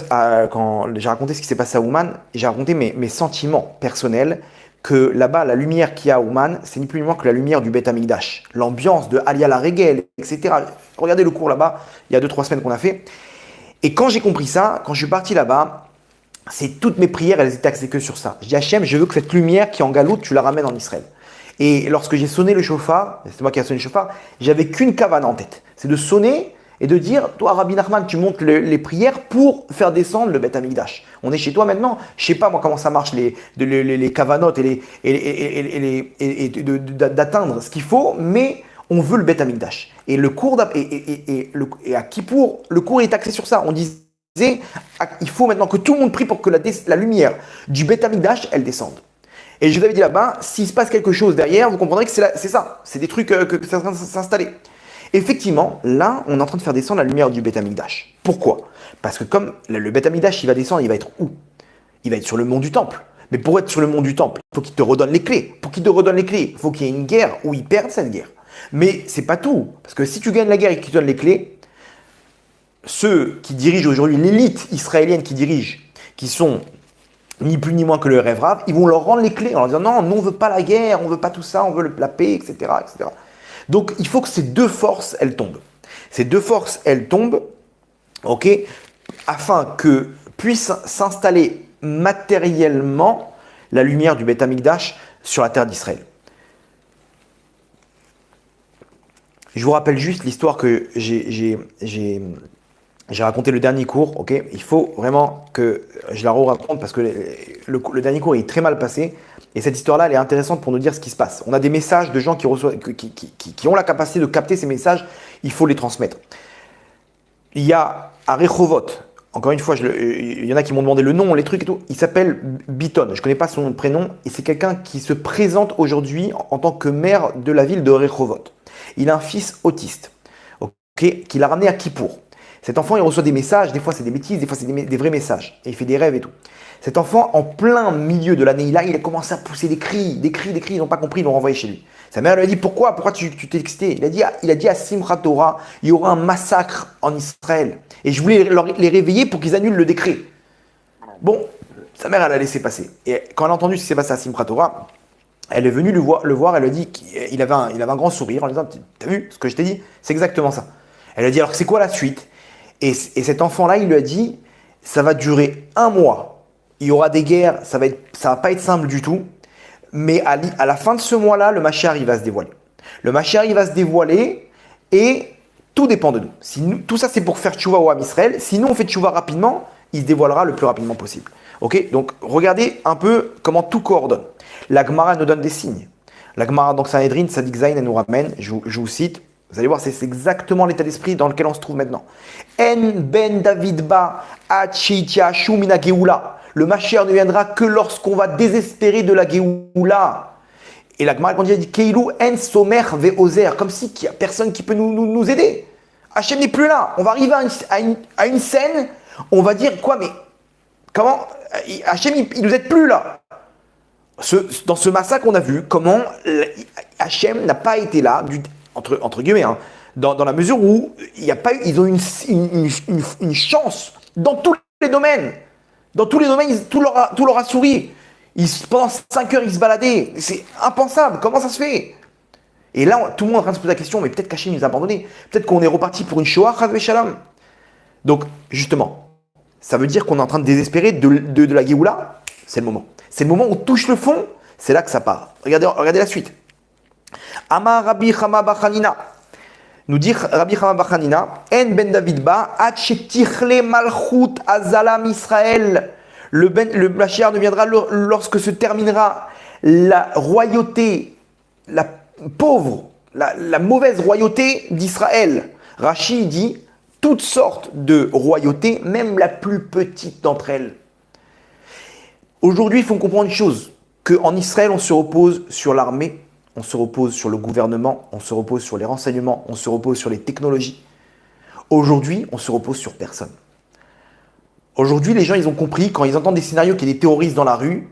quand j'ai raconté ce qui s'est passé à Ouman, et j'ai raconté mes sentiments personnels, que là-bas, la lumière qu'il y a à Ouman, c'est ni plus ni moins que la lumière du Beth Amikdash. L'ambiance de Aliyah la Regel, etc. Regardez le cours là-bas, il y a 2-3 semaines qu'on a fait. Et quand j'ai compris ça, quand je suis parti là-bas, toutes mes prières, elles étaient axées que sur ça. Je dis Hachem, je veux que cette lumière qui est en galoute, tu la ramènes en Israël. Et lorsque j'ai sonné le shofar, c'est moi qui ai sonné le shofar, j'avais qu'une kavana en tête. C'est de sonner et de dire, toi Rabbi Nachman, tu montes les prières pour faire descendre le Beth Amikdash. On est chez toi maintenant, je sais pas moi comment ça marche les kavanotes d'atteindre ce qu'il faut, mais on veut le Beth Amikdash. Et le cours et à Kippour, le cours est axé sur ça. On disait il faut maintenant que tout le monde prie pour que la lumière du Beth Amikdash, elle descende. Et je vous avais dit là-bas, s'il se passe quelque chose derrière, vous comprendrez que c'est ça. C'est des trucs que ça va s'installer. Effectivement, là, on est en train de faire descendre la lumière du Beth Amikdash. Pourquoi? Parce que comme le Beth Amikdash, il va descendre, il va être où? Il va être sur le mont du Temple. Mais pour être sur le mont du Temple, il faut qu'il te redonne les clés. Pour qu'il te redonne les clés, il faut qu'il y ait une guerre où il perde cette guerre. Mais c'est pas tout. Parce que si tu gagnes la guerre et qu'il te donne les clés, ceux qui dirigent aujourd'hui, l'élite israélienne qui sont ni plus ni moins que le Rêve Rav, ils vont leur rendre les clés en leur disant non, on ne veut pas la guerre, on ne veut pas tout ça, on veut la paix, etc., etc. Donc il faut que ces deux forces, elles tombent. Ces deux forces, elles tombent, ok, afin que puisse s'installer matériellement la lumière du Beth Amikdash sur la terre d'Israël. Je vous rappelle juste l'histoire que j'ai J'ai raconté le dernier cours, ok? Il faut vraiment que je la raconte parce que le dernier cours est très mal passé. Et cette histoire-là, elle est intéressante pour nous dire ce qui se passe. On a des messages de gens qui reçoivent, qui ont la capacité de capter ces messages. Il faut les transmettre. Il y a à Rehovot, encore une fois, il y en a qui m'ont demandé le nom, les trucs et tout. Il s'appelle Biton. Je ne connais pas son prénom. Et c'est quelqu'un qui se présente aujourd'hui en tant que maire de la ville de Rehovot. Il a un fils autiste, ok, qu'il a ramené à Kippour. Cet enfant, il reçoit des messages, des fois c'est des bêtises, des fois c'est des vrais messages. Et il fait des rêves et tout. Cet enfant, en plein milieu de l'année, il a commencé à pousser des cris, ils n'ont pas compris, ils l'ont renvoyé chez lui. Sa mère lui a dit, pourquoi tu t'es excité? Il a dit à Simchat Torah, il y aura un massacre en Israël. Et je voulais les réveiller pour qu'ils annulent le décret. Bon, sa mère, elle a laissé passer. Et quand elle a entendu ce qui s'est passé à Simchat Torah, elle est venue le voir, elle lui a dit qu'il avait un grand sourire en lui disant, t'as vu ce que je t'ai dit? C'est exactement ça. Elle a dit, alors c'est quoi la suite? Et cet enfant-là, il lui a dit, ça va durer 1 mois. Il y aura des guerres, ça va pas être simple du tout. Mais à la fin de ce mois-là, le Mashiach, il va se dévoiler. Le Mashiach, il va se dévoiler et tout dépend de nous. Si nous tout ça, c'est pour faire tchouva au Ham Israël. Si nous, on fait tchouva rapidement, il se dévoilera le plus rapidement possible. Ok? Donc, regardez un peu comment tout coordonne. La Gemara nous donne des signes. La Gemara, donc Sanhedrin, Sadik Zayin, elle nous ramène, je vous cite. Vous allez voir, c'est exactement l'état d'esprit dans lequel on se trouve maintenant. En ben David ba achitiashu mina geoula. Le Mashiach ne viendra que lorsqu'on va désespérer de la geoula. Et la Gemara dit Keilu en somer ve'ozer, comme si il n'y a personne qui peut nous aider. Hachem n'est plus là. On va arriver à une scène, on va dire quoi, mais comment Hachem, il nous aide plus là. Dans ce massacre, on a vu comment Hachem n'a pas été là, entre guillemets, hein, dans la mesure où ils ont une chance dans tous les domaines. Dans tous les domaines, tout leur a souri. Pendant 5 heures, ils se baladaient. C'est impensable. Comment ça se fait? Et là, tout le monde est en train de se poser la question, mais peut-être qu'Hachem nous a abandonnés. Peut-être qu'on est reparti pour une Shoah, Chas Shalom. Donc, justement, ça veut dire qu'on est en train de désespérer de la Géoula. C'est le moment. C'est le moment où on touche le fond. C'est là que ça part. Regardez la suite. Amar Rabbi Chama Bachanina. Nous dit Rabbi Chama Bachanina, En ben David ba, Tichle malchut azalam Israël. Le Mashiach ne viendra lorsque se terminera la royauté, la pauvre, la mauvaise royauté d'Israël. Rashi dit toutes sortes de royautés, même la plus petite d'entre elles. Aujourd'hui, il faut comprendre une chose, qu'en Israël, on se repose sur l'armée, on se repose sur le gouvernement, on se repose sur les renseignements, on se repose sur les technologies. Aujourd'hui, on se repose sur personne. Aujourd'hui, les gens, ils ont compris, quand ils entendent des scénarios qu'il y a des terroristes dans la rue,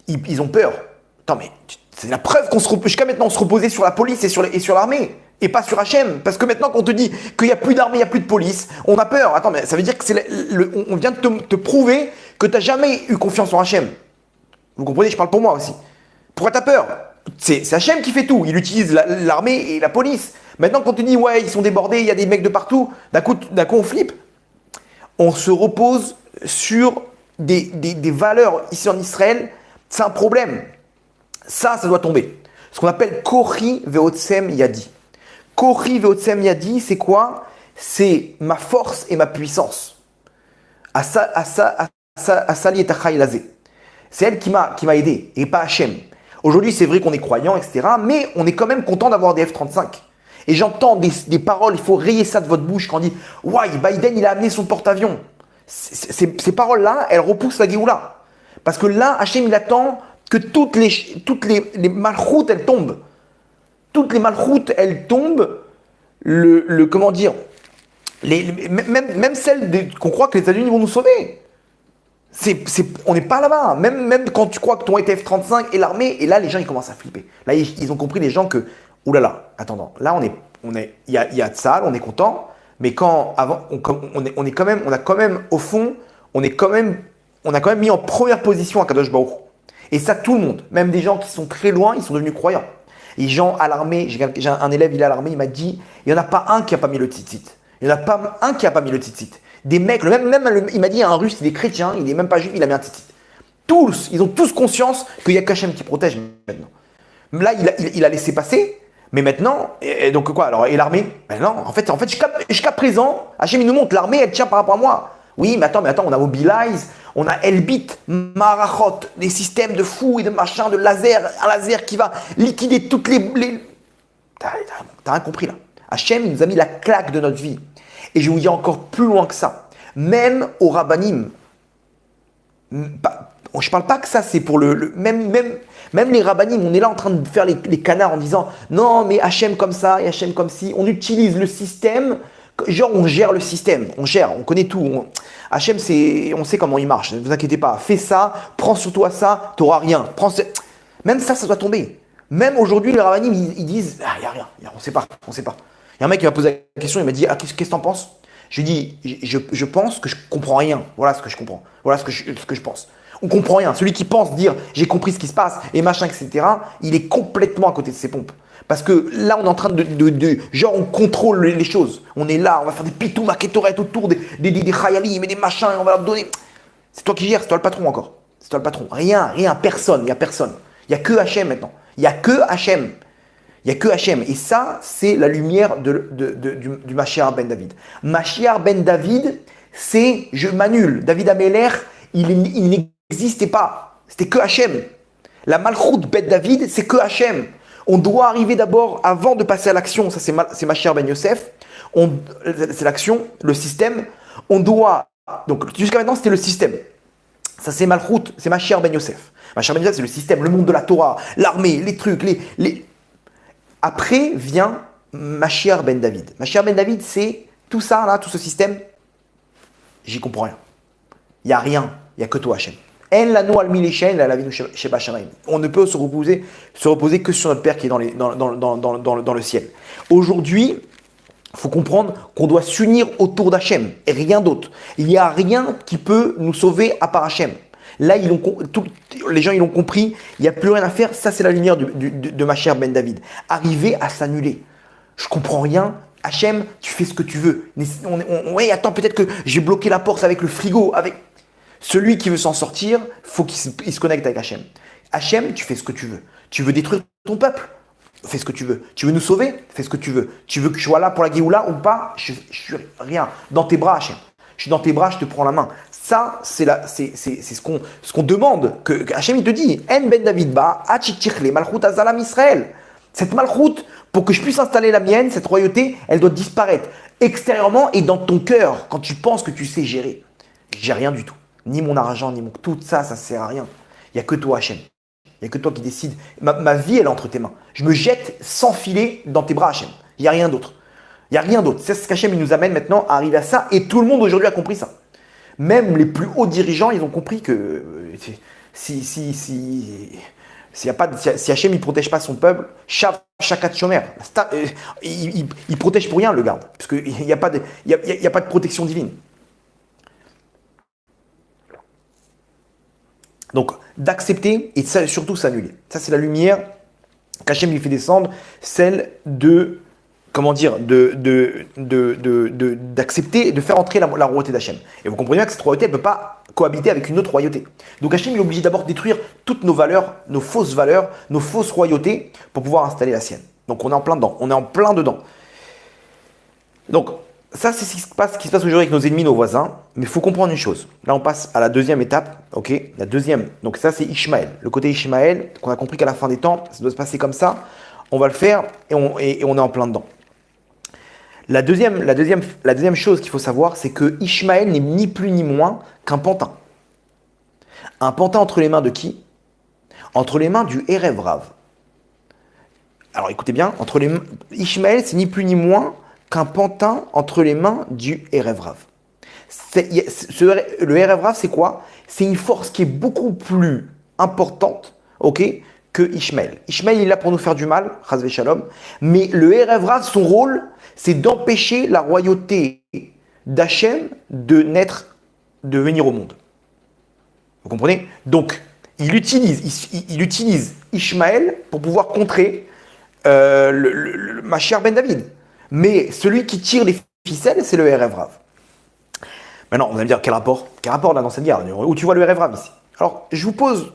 ils ont peur. Attends, mais c'est la preuve qu'on se repose, jusqu'à maintenant, on se reposait sur la police et sur l'armée, et pas sur Hachem. Parce que maintenant, quand on te dit qu'il n'y a plus d'armée, il n'y a plus de police, on a peur. Attends, mais ça veut dire que on vient de te prouver que tu n'as jamais eu confiance en Hachem. Vous comprenez, je parle pour moi aussi. Pourquoi tu as peur? C'est Hachem qui fait tout. Il utilise l'armée et la police. Maintenant, quand on te dit, ouais, ils sont débordés, il y a des mecs de partout, d'un coup, on flippe. On se repose sur des valeurs ici en Israël. C'est un problème. Ça doit tomber. Ce qu'on appelle Kori Veotsem Yadi. Kori Veotsem Yadi, c'est quoi? C'est ma force et ma puissance. Asali et Achaylaze. C'est elle qui m'a aidé et pas Hachem. Aujourd'hui, c'est vrai qu'on est croyant, etc. Mais on est quand même content d'avoir des F-35. Et j'entends des paroles, il faut rayer ça de votre bouche quand on dit « Ouais, Biden, il a amené son porte-avions ». Ces paroles-là, elles repoussent la Géoula. Parce que là, Hachem, il attend que toutes les malchoutes, elles tombent. Toutes les malchoutes, elles tombent. Comment dire, même celles qu'on croit que les États-Unis vont nous sauver. On n'est pas là-bas. Même quand tu crois que ton F-35 est l'armée, et là, les gens, ils commencent à flipper. Là, ils ont compris, les gens, que oulala, attends, là, il y a de ça, on est content, mais on a quand même, au fond, on a quand même mis en première position à Kadosh Baruch. Et ça, tout le monde, même des gens qui sont très loin, ils sont devenus croyants. Les gens à l'armée, j'ai un élève, il est à l'armée, il m'a dit, il n'y en a pas un qui n'a pas mis le tzitzit. Il n'y en a pas un qui n'a pas mis le tzitzit. Des mecs, il m'a dit, un russe, il est chrétien, il n'est même pas juif, il a mis un tzitzit. Tous, ils ont tous conscience qu'il n'y a qu'Hachem qui protège maintenant. Là, il a laissé passer, Mais maintenant, et donc quoi alors? Et l'armée? Ben non, en fait jusqu'à présent, Hachem il nous montre, l'armée elle tient par rapport à moi. Oui, mais attends, on a Mobilize, on a Elbit, Marachot, des systèmes de fous et de machins, de laser, un laser qui va liquider toutes les... T'as rien compris là. Hachem il nous a mis la claque de notre vie. Et je vais vous dire encore plus loin que ça. Même au Rabbanim, je ne parle pas que ça, c'est pour même les rabbinim, on est là en train de faire les canards en disant non, mais Hachem comme ça et Hachem comme ci. On utilise le système, genre on gère le système, on connaît tout. Hachem, on sait comment il marche, ne vous inquiétez pas. Fais ça, prends sur toi ça, tu n'auras rien. Même ça doit tomber. Même aujourd'hui, les rabbinim, ils disent il n'y a rien, on ne sait pas. Il y a un mec qui m'a posé la question, il m'a dit qu'est-ce que tu en penses? Je lui ai dit je pense que je comprends rien. Voilà ce que je comprends. Voilà ce que je pense. On comprend rien. Celui qui pense dire j'ai compris ce qui se passe et machin, etc., il est complètement à côté de ses pompes. Parce que là, on est en train genre, on contrôle les choses. On est là, on va faire des pitous maquetorettes autour des khayalim et des machins, et on va leur donner. C'est toi qui gères, c'est toi le patron encore. C'est toi le patron. Rien, personne, il n'y a personne. Il n'y a que Hachem maintenant. Il n'y a que Hachem. Et ça, c'est la lumière du Mashiach ben David. Mashiach ben David, je m'annule. David Améler, il n'existait pas. C'était que Hachem. La Malchut ben David, c'est que Hachem. On doit arriver d'abord, avant de passer à l'action, ça c'est Mashiach ben Yosef, c'est l'action, le système. Donc jusqu'à maintenant, c'était le système. Ça c'est Malchut, c'est Mashiach ben Yosef. Mashiach ben Yosef, c'est le système, le monde de la Torah, l'armée, les trucs, Après vient Mashiach ben David. Mashiach ben David, c'est tout ça, là, tout ce système, j'y comprends rien. Il n'y a rien, il n'y a que toi, Hachem. On ne peut se reposer que sur notre Père qui est dans le ciel. Aujourd'hui, il faut comprendre qu'on doit s'unir autour d'Hachem et rien d'autre. Il n'y a rien qui peut nous sauver à part Hachem. Là, les gens ils l'ont compris, il n'y a plus rien à faire. Ça, c'est la lumière de Mashiach ben David. Arriver à s'annuler. Je comprends rien. Hachem, tu fais ce que tu veux. Oui, attends, peut-être que j'ai bloqué la porte avec le frigo. Celui qui veut s'en sortir, faut qu'il se connecte avec Hachem. Hachem, tu fais ce que tu veux. Tu veux détruire ton peuple? Fais ce que tu veux. Tu veux nous sauver? Fais ce que tu veux. Tu veux que je sois là pour la Géoula ou pas? Je suis rien. Dans tes bras, Hachem. Je suis dans tes bras, je te prends la main. Ça, c'est ce qu'on demande. Que Hachem, il te dit, En ben David ba, achitichle, malchut azalam Israël. Cette malchut, pour que je puisse installer la mienne, cette royauté, elle doit disparaître extérieurement et dans ton cœur, quand tu penses que tu sais gérer. J'ai rien du tout. Ni mon argent, ni tout ça, ça sert à rien. Il n'y a que toi, Hachem. Il n'y a que toi qui décides. Ma vie, elle est entre tes mains. Je me jette sans filet dans tes bras, Hachem. Il n'y a rien d'autre. Il n'y a rien d'autre. C'est ce qu'Hachem nous amène maintenant à arriver à ça. Et tout le monde aujourd'hui a compris ça. Même les plus hauts dirigeants, ils ont compris que si Hachem ne protège pas son peuple, Shakat Shomer, il protège pour rien le garde. Parce qu'il n'y a pas de protection divine. Donc, d'accepter et surtout s'annuler. Ça, c'est la lumière qu'Hachem lui fait descendre, celle d'accepter et de faire entrer la royauté d'Hachem. Et vous comprenez bien que cette royauté, elle ne peut pas cohabiter avec une autre royauté. Donc Hachem, il est obligé d'abord de détruire toutes nos valeurs, nos fausses royautés, pour pouvoir installer la sienne. Donc on est en plein dedans. Donc, ça, c'est ce qui se passe aujourd'hui avec nos ennemis, nos voisins. Mais il faut comprendre une chose. Là, on passe à la deuxième étape. Ok, la deuxième. Donc ça, c'est Ishmaël. Le côté Ishmaël, qu'on a compris qu'à la fin des temps, ça doit se passer comme ça. On va le faire et on est en plein dedans. La deuxième chose qu'il faut savoir, c'est que Ishmaël n'est ni plus ni moins qu'un pantin. Un pantin entre les mains de qui? Entre les mains du Erev Rav. Alors écoutez bien, Ishmaël, c'est ni plus ni moins qu'un pantin entre les mains du Erev Rav. Le Erev Rav, c'est quoi? C'est une force qui est beaucoup plus importante, que Ishmaël. Ishmaël, il est là pour nous faire du mal, Chas Shalom, mais le Erev Rav, son rôle, c'est d'empêcher la royauté d'Hachem de venir au monde. Vous comprenez? Donc, il utilise Ishmaël pour pouvoir contrer le Mashiach ben David. Mais celui qui tire les ficelles, c'est le Erev Rav. Maintenant, on va me dire, quel rapport là dans cette guerre? Où tu vois le Erev Rav ici? Alors, je vous pose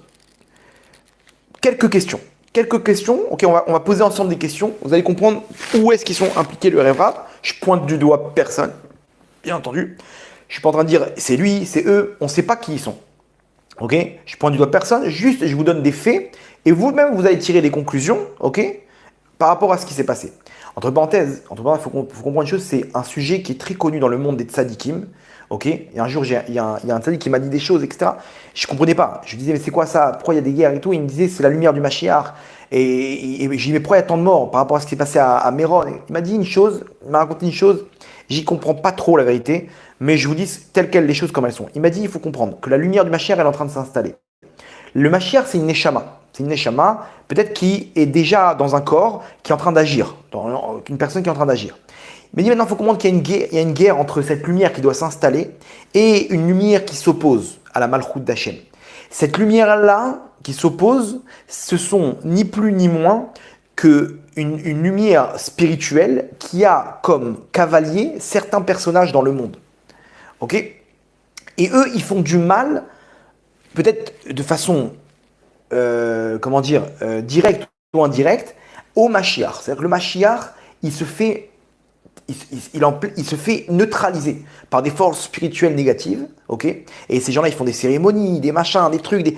quelques questions. quelques questions. Ok, on va poser ensemble des questions. Vous allez comprendre où est-ce qu'ils sont impliqués le Erev Rav. Je pointe du doigt personne, bien entendu. Je suis pas en train de dire c'est lui, c'est eux. On ne sait pas qui ils sont. Ok, je pointe du doigt personne. Juste, je vous donne des faits et vous-même vous allez tirer des conclusions. Ok, par rapport à ce qui s'est passé. Entre parenthèses, il faut comprendre une chose, c'est un sujet qui est très connu dans le monde des tzadikim. Ok, et un jour, il y a un tzadik qui m'a dit des choses, etc. Je ne comprenais pas. Je lui disais, mais c'est quoi ça? Pourquoi il y a des guerres et tout? Il me disait, c'est la lumière du Mashiach. Et j'ai dit, mais pourquoi il y a tant de morts par rapport à ce qui s'est passé à Méron? Il m'a dit une chose, il m'a raconté une chose, j'y comprends pas trop la vérité, mais je vous dis telles quelles les choses comme elles sont. Il m'a dit, il faut comprendre que la lumière du Mashiach, elle est en train de s'installer. Le Mashiach, c'est une neshama. C'est une neshama, peut-être qui est déjà dans un corps, qui est en train d'agir, une personne qui est en train d'agir. Mais dit maintenant, il faut comprendre qu'il y a une guerre entre cette lumière qui doit s'installer et une lumière qui s'oppose à la Malchut d'Hachem. Cette lumière-là qui s'oppose, ce sont ni plus ni moins qu'une une lumière spirituelle qui a comme cavalier certains personnages dans le monde. Ok? Et eux, ils font du mal, peut-être de façon direct ou indirect, au Mashiach. C'est-à-dire que le Mashiach, il se fait neutraliser par des forces spirituelles négatives, ok? Et ces gens-là, ils font des cérémonies, des machins, des trucs,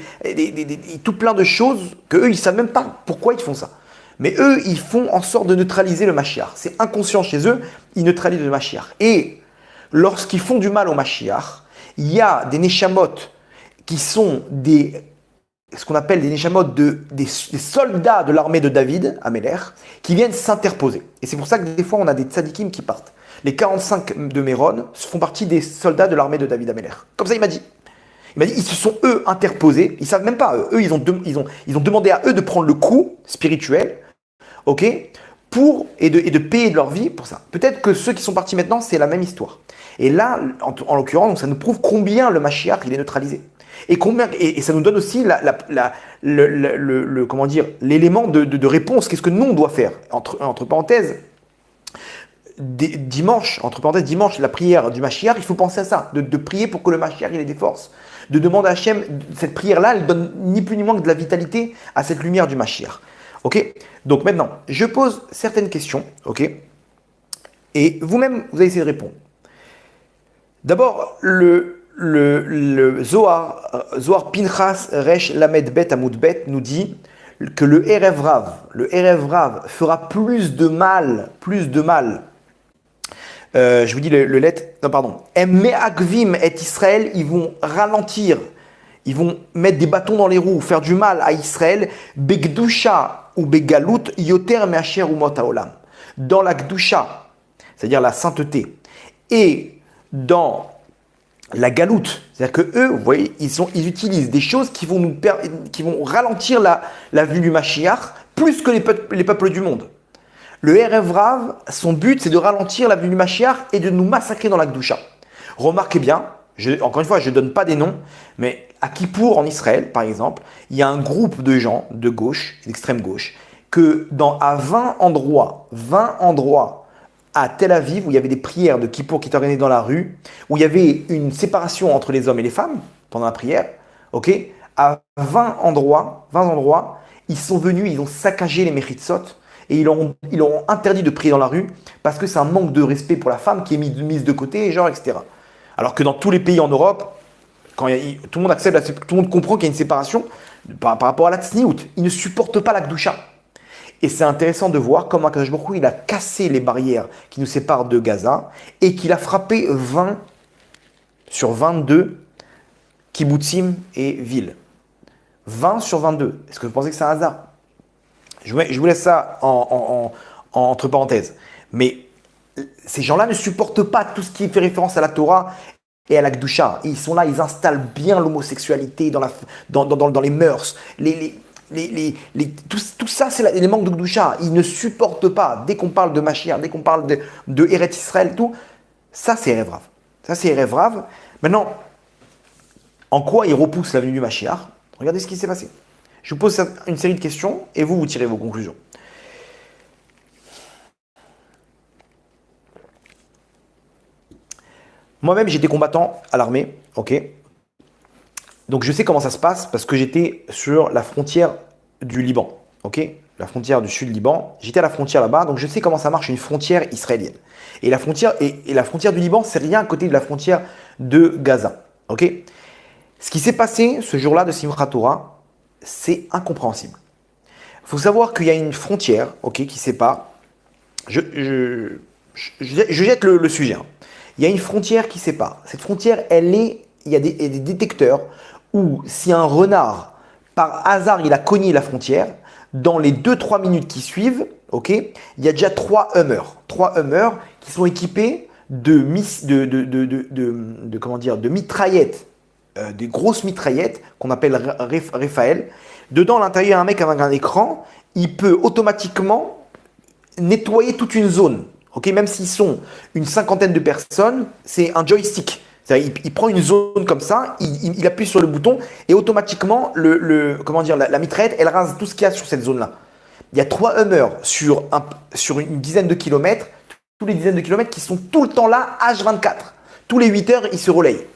tout plein de choses que eux, ils savent même pas pourquoi ils font ça. Mais eux, ils font en sorte de neutraliser le Mashiach. C'est inconscient chez eux, ils neutralisent le Mashiach. Et lorsqu'ils font du mal au Mashiach, il y a des neshamot qui sont ce qu'on appelle des neshamot des soldats de l'armée de David, Améler, qui viennent s'interposer. Et c'est pour ça que des fois, on a des tzadikim qui partent. Les 45 de Méron font partie des soldats de l'armée de David, Améler. Comme ça, il m'a dit. Il m'a dit, ils se sont eux interposés. Ils savent même pas, eux. Eux, ils ont demandé à eux de prendre le coup spirituel, ok, et de payer de leur vie pour ça. Peut-être que ceux qui sont partis maintenant, c'est la même histoire. Et là, en l'occurrence, donc ça nous prouve combien le Mashiach, il est neutralisé. Et ça nous donne aussi l'élément de réponse. Qu'est-ce que nous, on doit faire? Entre parenthèses, dimanche, la prière du Mashiach, il faut penser à ça, de prier pour que le Mashiach il ait des forces. De demander à Hachem, cette prière-là, elle donne ni plus ni moins que de la vitalité à cette lumière du Mashiach. Ok? Donc maintenant, je pose certaines questions, ok? Et vous-même, vous allez essayer de répondre. D'abord, le Zohar Pinchas Resh Lamed Bet Amud Bet nous dit que le Erev Rav fera plus de mal. Je vous dis le lettre, non pardon. Me'akvim et Israël, ils vont ralentir, ils vont mettre des bâtons dans les roues, faire du mal à Israël. Begdusha ou Begalut Yoter Me'asher Umot Haolam. Dans la Gdusha, c'est-à-dire la sainteté, et dans la galoute, c'est-à-dire que eux, vous voyez, ils utilisent des choses qui vont ralentir la vue du Mashiach plus que les peuples du monde. Le Erev Rav, son but, c'est de ralentir la vue du Mashiach et de nous massacrer dans la Gdusha. Remarquez bien, encore une fois, je ne donne pas des noms, mais à Kippour, en Israël, par exemple, il y a un groupe de gens de gauche, d'extrême gauche, que à 20 endroits, à Tel Aviv, où il y avait des prières de Kippour qui étaient organisées dans la rue, où il y avait une séparation entre les hommes et les femmes pendant la prière, ok, à 20 endroits, ils sont venus, ils ont saccagé les Mechitzot et ils leur ont interdit de prier dans la rue parce que c'est un manque de respect pour la femme qui est mise de côté, genre, etc. Alors que dans tous les pays en Europe, tout le monde accepte, tout le monde comprend qu'il y a une séparation par rapport à la tsniout. Ils ne supportent pas la Gdusha. Et c'est intéressant de voir comment Akadosh Baruch Hu, il a cassé les barrières qui nous séparent de Gaza et qu'il a frappé 20 sur 22 kibbutzim et villes. 20 sur 22. Est-ce que vous pensez que c'est un hasard? Je vous laisse ça entre parenthèses. Mais ces gens-là ne supportent pas tout ce qui fait référence à la Torah et à la Gdusha. Ils sont là, ils installent bien l'homosexualité dans les mœurs. Tout ça, c'est les manques de Gdusha. Ils ne supportent pas, dès qu'on parle de Mashiach, dès qu'on parle de Eretz Israël, tout, ça c'est Erev Rav. Maintenant, en quoi ils repoussent la venue du Mashiach? Regardez ce qui s'est passé. Je vous pose une série de questions et vous tirez vos conclusions. Moi-même, j'étais combattant à l'armée, ok? Donc je sais comment ça se passe parce que j'étais sur la frontière du Liban. ok, la frontière du sud Liban. J'étais à la frontière là-bas, donc je sais comment ça marche une frontière israélienne. Et la frontière du Liban, c'est rien à côté de la frontière de Gaza, ok. Ce qui s'est passé ce jour-là de Simchat Torah, c'est incompréhensible. Il faut savoir qu'il y a une frontière, ok, qui sépare. Je jette le sujet, hein. Il y a une frontière qui sépare. Cette frontière, il y a des détecteurs où si un renard, par hasard, il a cogné la frontière, dans les 2-3 minutes qui suivent, ok, il y a déjà 3 Hummers. 3 Hummers qui sont équipés comment dire, de mitraillettes, des grosses mitraillettes qu'on appelle Raphaël. Dedans, à l'intérieur, il y a un mec avec un écran. Il peut automatiquement nettoyer toute une zone. Okay, même s'ils sont une cinquantaine de personnes, c'est un joystick. Il prend une zone comme ça, il appuie sur le bouton et automatiquement, comment dire, la mitraillette, elle rase tout ce qu'il y a sur cette zone-là. Il y a 3 Hummers sur une dizaine de kilomètres, tous les dizaines de kilomètres qui sont tout le temps là, H24. Tous les 8 heures, ils se relayent.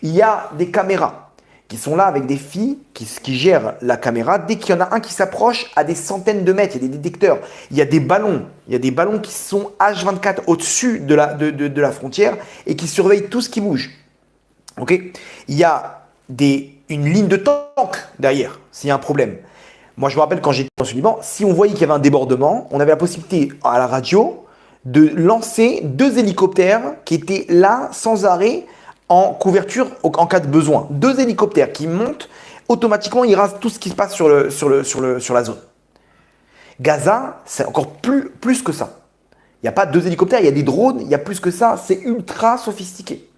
Il y a des caméras qui sont là avec des filles qui gèrent la caméra. Dès qu'il y en a un qui s'approche à des centaines de mètres, il y a des détecteurs, il y a des ballons qui sont H24 au-dessus de la frontière et qui surveillent tout ce qui bouge. Okay, il y a une ligne de tank derrière s'il y a un problème. Moi, je me rappelle quand j'étais dans ce Liban, si on voyait qu'il y avait un débordement, on avait la possibilité à la radio de lancer 2 hélicoptères qui étaient là sans arrêt en couverture en cas de besoin. 2 hélicoptères qui montent, automatiquement ils rasent tout ce qui se passe sur la zone. Gaza, c'est encore plus que ça. Il n'y a pas 2 hélicoptères, il y a des drones, il y a plus que ça, c'est ultra sophistiqué.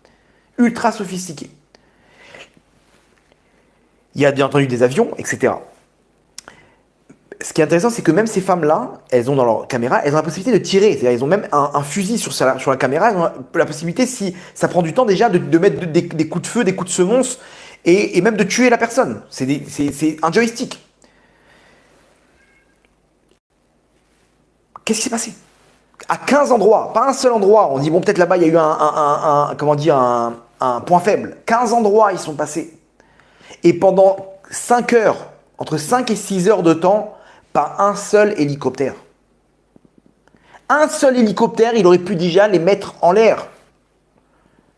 Ultra sophistiqué. Il y a bien entendu des avions, etc. Ce qui est intéressant, c'est que même ces femmes-là, elles ont dans leur caméra, elles ont la possibilité de tirer. C'est-à-dire, elles ont même un fusil sur la caméra. Elles ont la possibilité, si ça prend du temps déjà, de mettre des coups de feu, des coups de semonce et même de tuer la personne. C'est un joystick. Qu'est-ce qui s'est passé? À 15 endroits, pas un seul endroit. On dit, bon, peut-être là-bas, il y a eu un point faible. 15 endroits, ils sont passés. Et pendant 5 heures, entre 5 et 6 heures de temps, pas un seul hélicoptère. Un seul hélicoptère, il aurait pu déjà les mettre en l'air.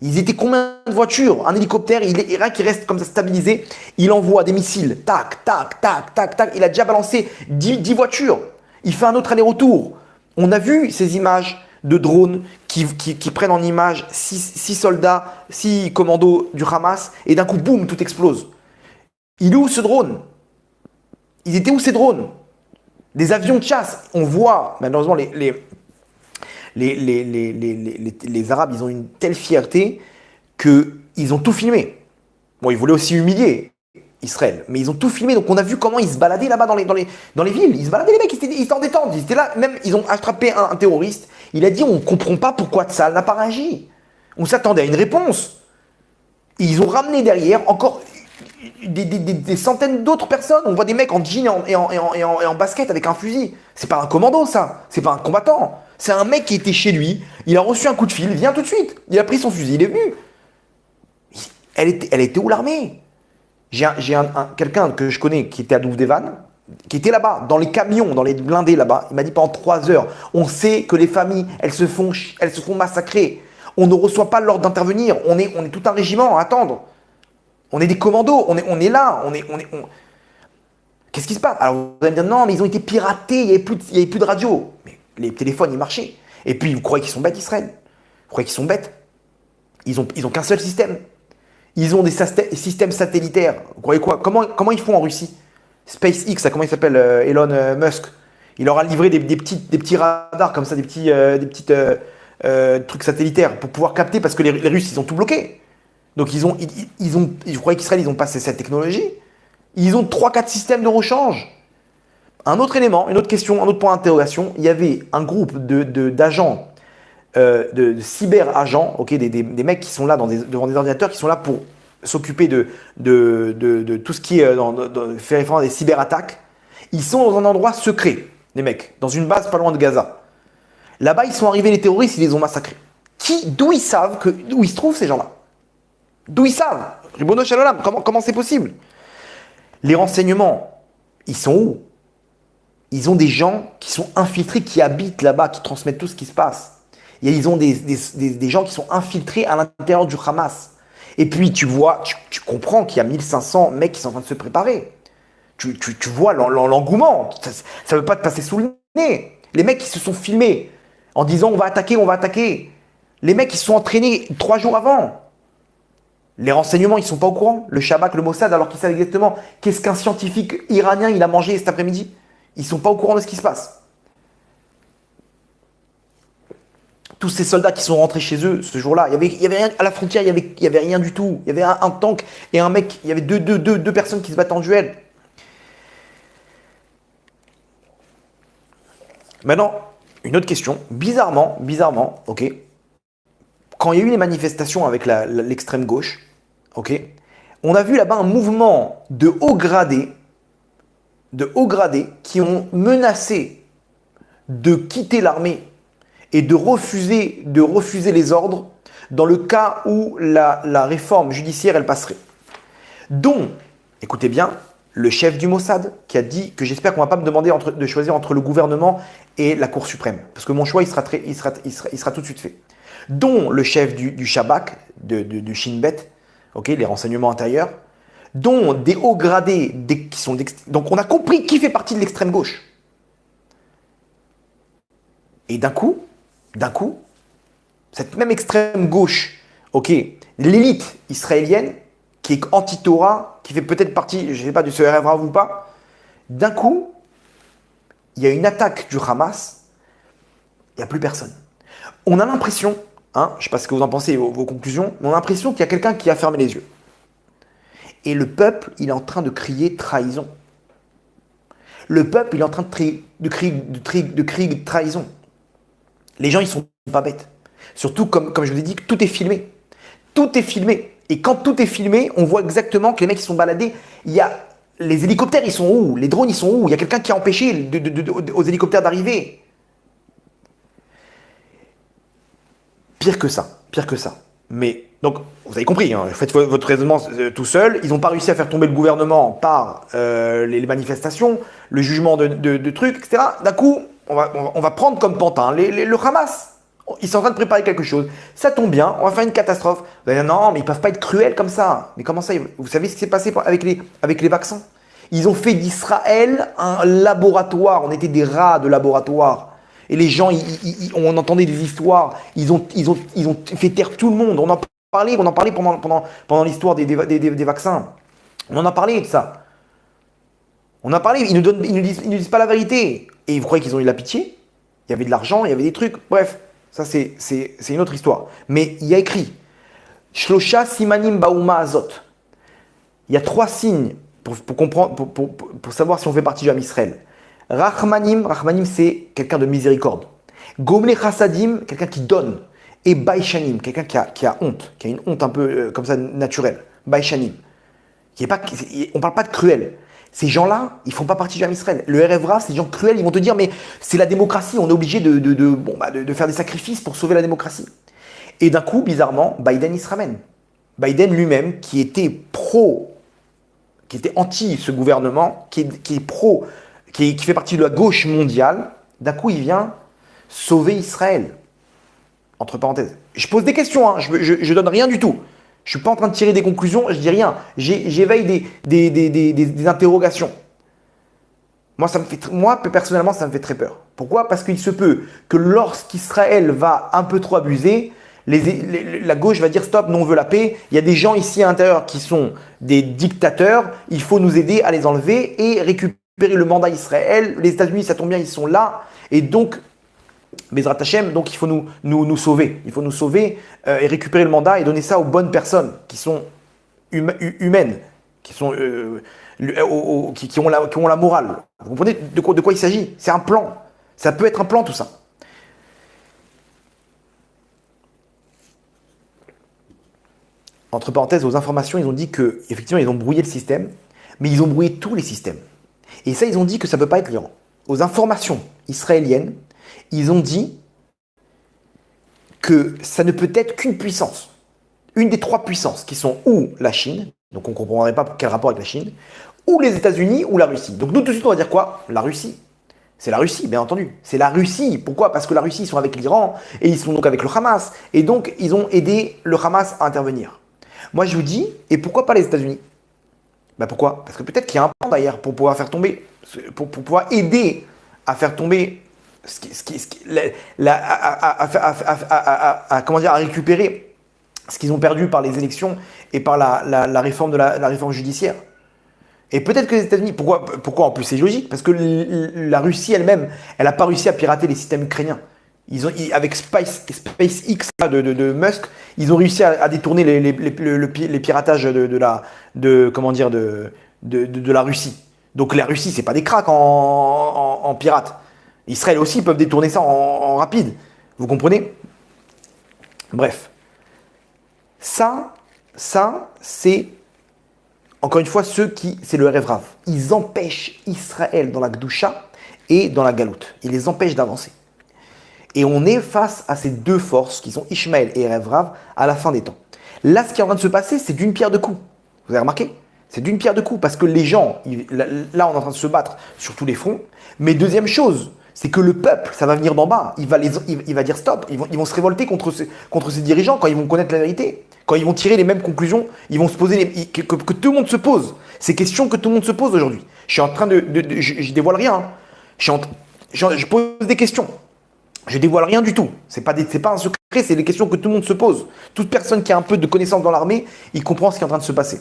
Ils étaient combien de voitures? Un hélicoptère, rien qui reste comme ça stabilisé, il envoie des missiles. Tac, tac, tac, tac, tac. Il a déjà balancé 10 voitures. Il fait un autre aller-retour. On a vu ces images de drones qui prennent en image 6 soldats, 6 commandos du Hamas, et d'un coup, boum, tout explose. Il est où ce drone? Ils étaient où ces drones? Des avions de chasse. On voit, malheureusement, les Arabes, ils ont une telle fierté qu'ils ont tout filmé. Bon, ils voulaient aussi humilier Israël, mais ils ont tout filmé. Donc, on a vu comment ils se baladaient là-bas dans les villes. Ils se baladaient, les mecs, ils étaient en détente. Ils étaient là, même, ils ont attrapé un terroriste. Il a dit, on ne comprend pas pourquoi Tsahal n'a pas réagi. On s'attendait à une réponse. Et ils ont ramené derrière encore des centaines d'autres personnes. On voit des mecs en jean et en basket avec un fusil. C'est pas un commando, ça. C'est pas un combattant. C'est un mec qui était chez lui. Il a reçu un coup de fil. Viens tout de suite. Il a pris son fusil. Il est venu. Elle était où l'armée? J'ai quelqu'un que je connais qui était à Douvdevan, qui était là-bas, dans les camions, dans les blindés là-bas. Il m'a dit pendant 3 heures, on sait que les familles, elles se font massacrer. On ne reçoit pas l'ordre d'intervenir. On est tout un régiment à attendre. On est des commandos, on est là, Qu'est-ce qui se passe? Alors vous allez me dire, non, mais ils ont été piratés, il n'y avait plus de radio. Mais les téléphones, ils marchaient. Et puis, vous croyez qu'ils sont bêtes, Israël? Vous croyez qu'ils sont bêtes? Ils ont qu'un seul système. Ils ont des systèmes satellitaires. Vous croyez quoi? Comment ils font en Russie? SpaceX, comment il s'appelle, Elon Musk. Il leur a livré des petits radars comme ça, des petits trucs satellitaires pour pouvoir capter, parce que les Russes, ils ont tout bloqué. Donc, je croyais qu'Israël, ils ont passé cette technologie. Ils ont 3-4 systèmes de rechange. Un autre élément, une autre question, un autre point d'interrogation. Il y avait un groupe d'agents, de cyber-agents, okay, des mecs qui sont là devant des ordinateurs, qui sont là pour s'occuper de tout ce qui est fait référence à des cyberattaques. Ils sont dans un endroit secret, les mecs, dans une base pas loin de Gaza. Là-bas, ils sont arrivés, les terroristes, ils les ont massacrés. D'où ils savent où ils se trouvent, ces gens-là? D'où ils savent? Ribono Shalom, comment c'est possible? Les renseignements, ils sont où? Ils ont des gens qui sont infiltrés, qui habitent là-bas, qui transmettent tout ce qui se passe. Et ils ont des gens qui sont infiltrés à l'intérieur du Hamas. Et puis tu vois, tu comprends qu'il y a 1500 mecs qui sont en train de se préparer. Tu vois l'engouement. Ça ne veut pas te passer sous le nez. Les mecs qui se sont filmés en disant on va attaquer, on va attaquer. Les mecs qui se sont entraînés 3 jours avant. Les renseignements, ils sont pas au courant. Le Shabak, le Mossad, alors qu'ils savent exactement qu'est-ce qu'un scientifique iranien il a mangé cet après-midi. Ils sont pas au courant de ce qui se passe. Tous ces soldats qui sont rentrés chez eux ce jour-là, il y avait rien à la frontière, il y avait rien du tout. Il y avait un tank et un mec, il y avait deux personnes qui se battent en duel. Maintenant, une autre question. Bizarrement, ok, quand il y a eu les manifestations avec l'extrême gauche, ok, on a vu là-bas un mouvement de hauts gradés qui ont menacé de quitter l'armée et de refuser les ordres dans le cas où la réforme judiciaire elle passerait. Dont, écoutez bien, le chef du Mossad qui a dit que j'espère qu'on ne va pas me demander de choisir entre le gouvernement et la Cour suprême. Parce que mon choix, il sera tout de suite fait. Dont le chef du Shabak, de Shin Bet, okay, les renseignements intérieurs, dont des hauts gradés qui sont donc on a compris qui fait partie de l'extrême gauche. Et d'un coup, cette même extrême gauche, ok, l'élite israélienne, qui est anti-Torah, qui fait peut-être partie, je ne sais pas, du CRF ou pas, d'un coup, il y a une attaque du Hamas, il n'y a plus personne. On a l'impression, je ne sais pas ce que vous en pensez, vos conclusions, mais on a l'impression qu'il y a quelqu'un qui a fermé les yeux. Et le peuple, il est en train de crier trahison. Le peuple, il est en train de crier trahison. Les gens, ils sont pas bêtes. Surtout, comme je vous ai dit, que tout est filmé. Tout est filmé. Et quand tout est filmé, on voit exactement que les mecs, ils sont baladés. Il y a les hélicoptères, ils sont où? Les drones, ils sont où? Il y a quelqu'un qui a empêché aux hélicoptères d'arriver. Pire que ça. Mais, donc, vous avez compris, faites votre raisonnement tout seul. Ils n'ont pas réussi à faire tomber le gouvernement par les manifestations, le jugement de trucs, etc. D'un coup, on va prendre comme pantin le Hamas. Ils sont en train de préparer quelque chose. Ça tombe bien, on va faire une catastrophe. Vous allez dire, non, mais ils ne peuvent pas être cruels comme ça. Mais comment ça? Vous savez ce qui s'est passé avec les vaccins? Ils ont fait d'Israël un laboratoire. On était des rats de laboratoire. Et les gens, on entendait des histoires. Ils ont fait taire tout le monde. On en parlait pendant l'histoire des vaccins. On en a parlé de ça. On a parlé. Ils nous disent pas la vérité. Et vous croyez qu'ils ont eu la pitié? Il y avait de l'argent, il y avait des trucs. Bref. Ça, c'est une autre histoire. Mais il y a écrit Shlosha simanim bauma azot. Il y a 3 signes pour comprendre, pour savoir si on fait partie du Ham Israël. Rachmanim, c'est quelqu'un de miséricorde. Gomle chassadim, quelqu'un qui donne. Et baishanim, quelqu'un qui a honte, qui a une honte un peu comme ça naturelle. Baishanim. On ne parle pas de cruel. Ces gens-là, ils ne font pas partie du Ham Israël. Le RFRA, c'est des gens cruels, ils vont te dire, mais c'est la démocratie, on est obligé de faire des sacrifices pour sauver la démocratie. Et d'un coup, bizarrement, Biden, il se ramène. Biden lui-même, qui était anti ce gouvernement, qui fait partie de la gauche mondiale, d'un coup, il vient sauver Israël. Entre parenthèses. Je pose des questions, je donne rien du tout. Je ne suis pas en train de tirer des conclusions, je dis rien. J'éveille des interrogations. Moi, personnellement, ça me fait très peur. Pourquoi? Parce qu'il se peut que lorsqu'Israël va un peu trop abuser, la gauche va dire stop, nous on veut la paix. Il y a des gens ici à l'intérieur qui sont des dictateurs. Il faut nous aider à les enlever et récupérer le mandat Israël. Les États-Unis, ça tombe bien, ils sont là. Et donc, Bezrat Hashem, donc il faut nous sauver. Il faut nous sauver et récupérer le mandat et donner ça aux bonnes personnes qui sont humaines, qui ont la morale. Vous comprenez de quoi il s'agit? C'est un plan. Ça peut être un plan tout ça. Entre parenthèses, aux informations, ils ont dit que effectivement ils ont brouillé le système, mais ils ont brouillé tous les systèmes. Et ça, ils ont dit que ça ne peut pas être l'Iran. Aux informations israéliennes, ils ont dit que ça ne peut être qu'une puissance. Une des 3 puissances qui sont ou la Chine, donc on ne comprendrait pas quel rapport avec la Chine, ou les États-Unis ou la Russie. Donc nous tout de suite on va dire quoi? La Russie. C'est la Russie, bien entendu. C'est la Russie. Pourquoi? Parce que la Russie, ils sont avec l'Iran et ils sont donc avec le Hamas. Et donc, ils ont aidé le Hamas à intervenir. Moi, je vous dis, et pourquoi pas les États-Unis? Ben pourquoi? Parce que peut-être qu'il y a un plan d'ailleurs pour pouvoir faire tomber, pour pouvoir aider à faire tomber, comment dire, à récupérer ce qu'ils ont perdu par les élections et par la réforme la réforme judiciaire. Et peut-être que les États-Unis, pourquoi en plus c'est logique? Parce que la Russie elle-même, elle n'a pas réussi à pirater les systèmes ukrainiens. Avec SpaceX de Musk, ils ont réussi à détourner les piratages de la Russie. Donc la Russie, c'est pas des cracks en pirates. Israël aussi peuvent détourner ça en rapide. Vous comprenez? Bref. Ça c'est encore une fois c'est le rêve rave. Ils empêchent Israël dans la Gdusha et dans la Galoute. Ils les empêchent d'avancer. Et on est face à ces deux forces qui sont Ishmaël et Rêve Rav à la fin des temps. Là, ce qui est en train de se passer, c'est d'une pierre deux coups. Vous avez remarqué? C'est d'une pierre deux coups parce que les gens, là, on est en train de se battre sur tous les fronts. Mais deuxième chose, c'est que le peuple, ça va venir d'en bas. Il va dire stop. Ils vont se révolter contre ces dirigeants quand ils vont connaître la vérité. Quand ils vont tirer les mêmes conclusions, ils vont se poser que tout le monde se pose. Ces questions que tout le monde se pose aujourd'hui. Je suis en train je dévoile rien. Hein. Je pose des questions. Je dévoile rien du tout. C'est pas un secret, c'est des questions que tout le monde se pose. Toute personne qui a un peu de connaissance dans l'armée, il comprend ce qui est en train de se passer.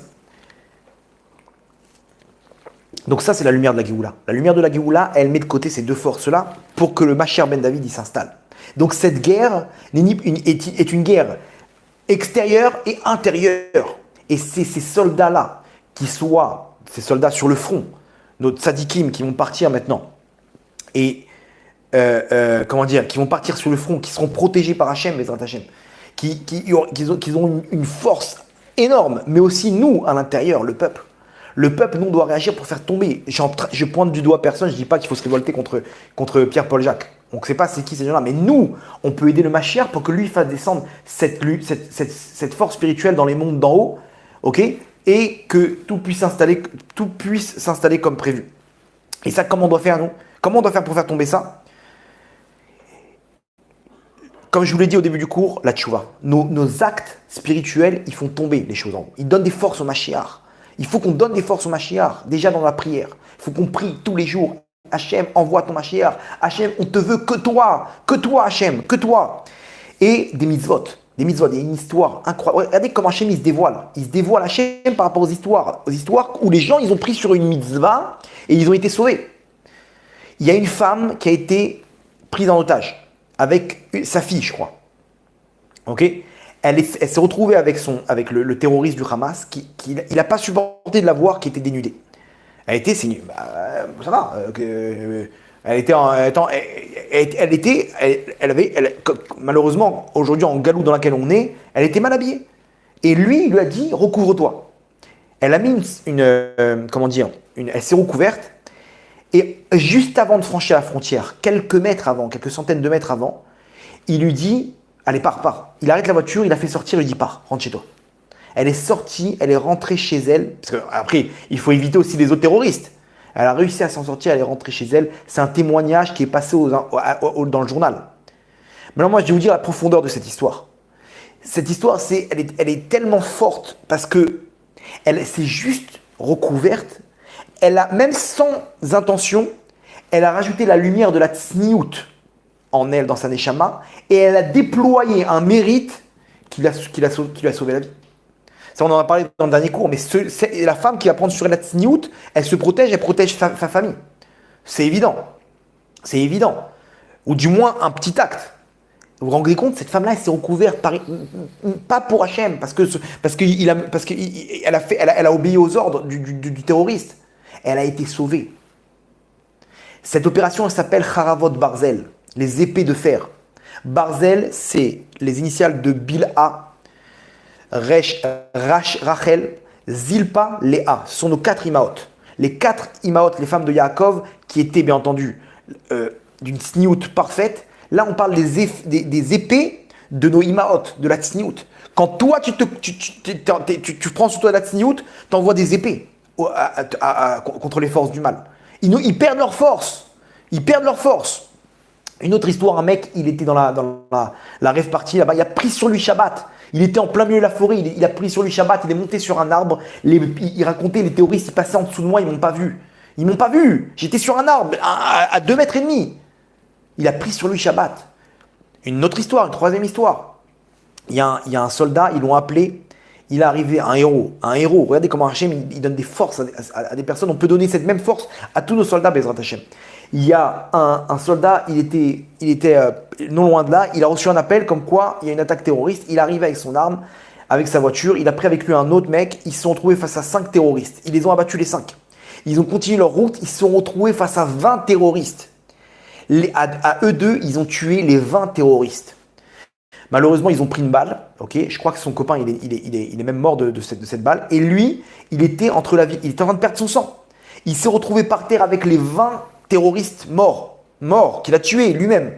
Donc ça, c'est la lumière de la Géoula. La lumière de la Géoula, elle met de côté ces deux forces-là pour que le Mashiach ben David s'installe. Donc cette guerre est une guerre extérieure et intérieure. Et c'est ces soldats-là, ces soldats sur le front, nos tzadikim qui vont partir maintenant, et qui vont partir sur le front, qui seront protégés par Hachem, Bezrat Hachem, qui ont une force énorme, mais aussi nous, à l'intérieur, le peuple. Le peuple, nous, doit réagir pour faire tomber. Je pointe du doigt personne, je ne dis pas qu'il faut se révolter contre Pierre-Paul Jacques. On ne sait pas c'est qui ces gens-là, mais nous, on peut aider le Mashiach pour que lui fasse descendre cette force spirituelle dans les mondes d'en haut, ok, et que tout puisse s'installer comme prévu. Et ça, comment on doit faire, nous? Comment on doit faire pour faire tomber ça? Comme je vous l'ai dit au début du cours, la tchouva. Nos actes spirituels, ils font tomber les choses en haut. Ils donnent des forces au Mashiach. Il faut qu'on donne des forces au Mashiach, déjà dans la prière. Il faut qu'on prie tous les jours. Hachem, envoie ton Mashiach. Hachem, on te veut que toi Hachem, que toi. Et des mitzvot. Des mitzvot, il y a une histoire incroyable. Regardez comment Hachem il se dévoile. Il se dévoile Hachem par rapport aux histoires où les gens ils ont pris sur une mitzvah et ils ont été sauvés. Il y a une femme qui a été prise en otage avec sa fille, je crois. Ok? Elle s'est retrouvée avec le terroriste du Hamas il n'a pas supporté de la voir qui était dénudée. Elle était, ça va. Malheureusement, aujourd'hui en galou dans laquelle on est, elle était mal habillée. Et lui, il lui a dit, recouvre-toi. Elle a mis elle s'est recouverte. Et juste avant de franchir la frontière, quelques centaines de mètres avant, il lui dit, allez, pars. Il arrête la voiture, il la fait sortir, il lui dit, pars, rentre chez toi. Elle est sortie, elle est rentrée chez elle, parce qu'après, il faut éviter aussi les autres terroristes. Elle a réussi à s'en sortir, elle est rentrée chez elle. C'est un témoignage qui est passé dans le journal. Maintenant, moi, je vais vous dire la profondeur de cette histoire. Cette histoire, elle est tellement forte parce que elle s'est juste recouverte. Elle a, même sans intention, elle a rajouté la lumière de la tsniout en elle, dans sa neshama, et elle a déployé un mérite qui lui a sauvé la vie. Ça, on en a parlé dans le dernier cours, mais c'est la femme qui va prendre sur la tsniout, elle se protège, elle protège sa famille. C'est évident. C'est évident. Ou du moins un petit acte. Vous vous rendez compte, cette femme-là, elle s'est recouverte pas pour Hachem, parce qu'elle a obéi aux ordres du terroriste. Elle a été sauvée. Cette opération, elle s'appelle Charavot Barzel, les épées de fer. Barzel, c'est les initiales de Bilha, Rachel, Zilpa, Léa. Ce sont nos 4 imaot. Les 4 imaot, les femmes de Yaakov, qui étaient bien entendu d'une tsniout parfaite. Là, on parle des épées de nos imaot, de la tsniout. Quand toi, tu prends sur toi la tsniout, tu envoies des épées contre les forces du mal. Ils perdent leur force. Ils perdent leur force. Une autre histoire, un mec, il était dans la rave party là-bas, il a pris sur lui Shabbat. Il était en plein milieu de la forêt, il a pris sur lui Shabbat, il est monté sur un arbre. Il racontait, les terroristes, ils passaient en dessous de moi, ils m'ont pas vu. Ils m'ont pas vu. J'étais sur un arbre à 2 mètres et demi. Il a pris sur lui Shabbat. Une autre histoire, une troisième histoire. Il y a un soldat, ils l'ont appelé. Il est arrivé, un héros. Regardez comment Hachem, il donne des forces à des personnes. On peut donner cette même force à tous nos soldats, Bezrat Hachem. Il y a un soldat, il était non loin de là. Il a reçu un appel comme quoi il y a une attaque terroriste. Il arrive avec son arme, avec sa voiture. Il a pris avec lui un autre mec. Ils se sont retrouvés face à 5 terroristes. Ils les ont abattus les 5. Ils ont continué leur route. Ils se sont retrouvés face à 20 terroristes. À eux deux, ils ont tué les 20 terroristes. Malheureusement, ils ont pris une balle. Okay, je crois que son copain, il est même mort de cette balle. Et lui, il était entre la vie. Il était en train de perdre son sang. Il s'est retrouvé par terre avec les 20 terroristes morts qu'il a tués lui-même.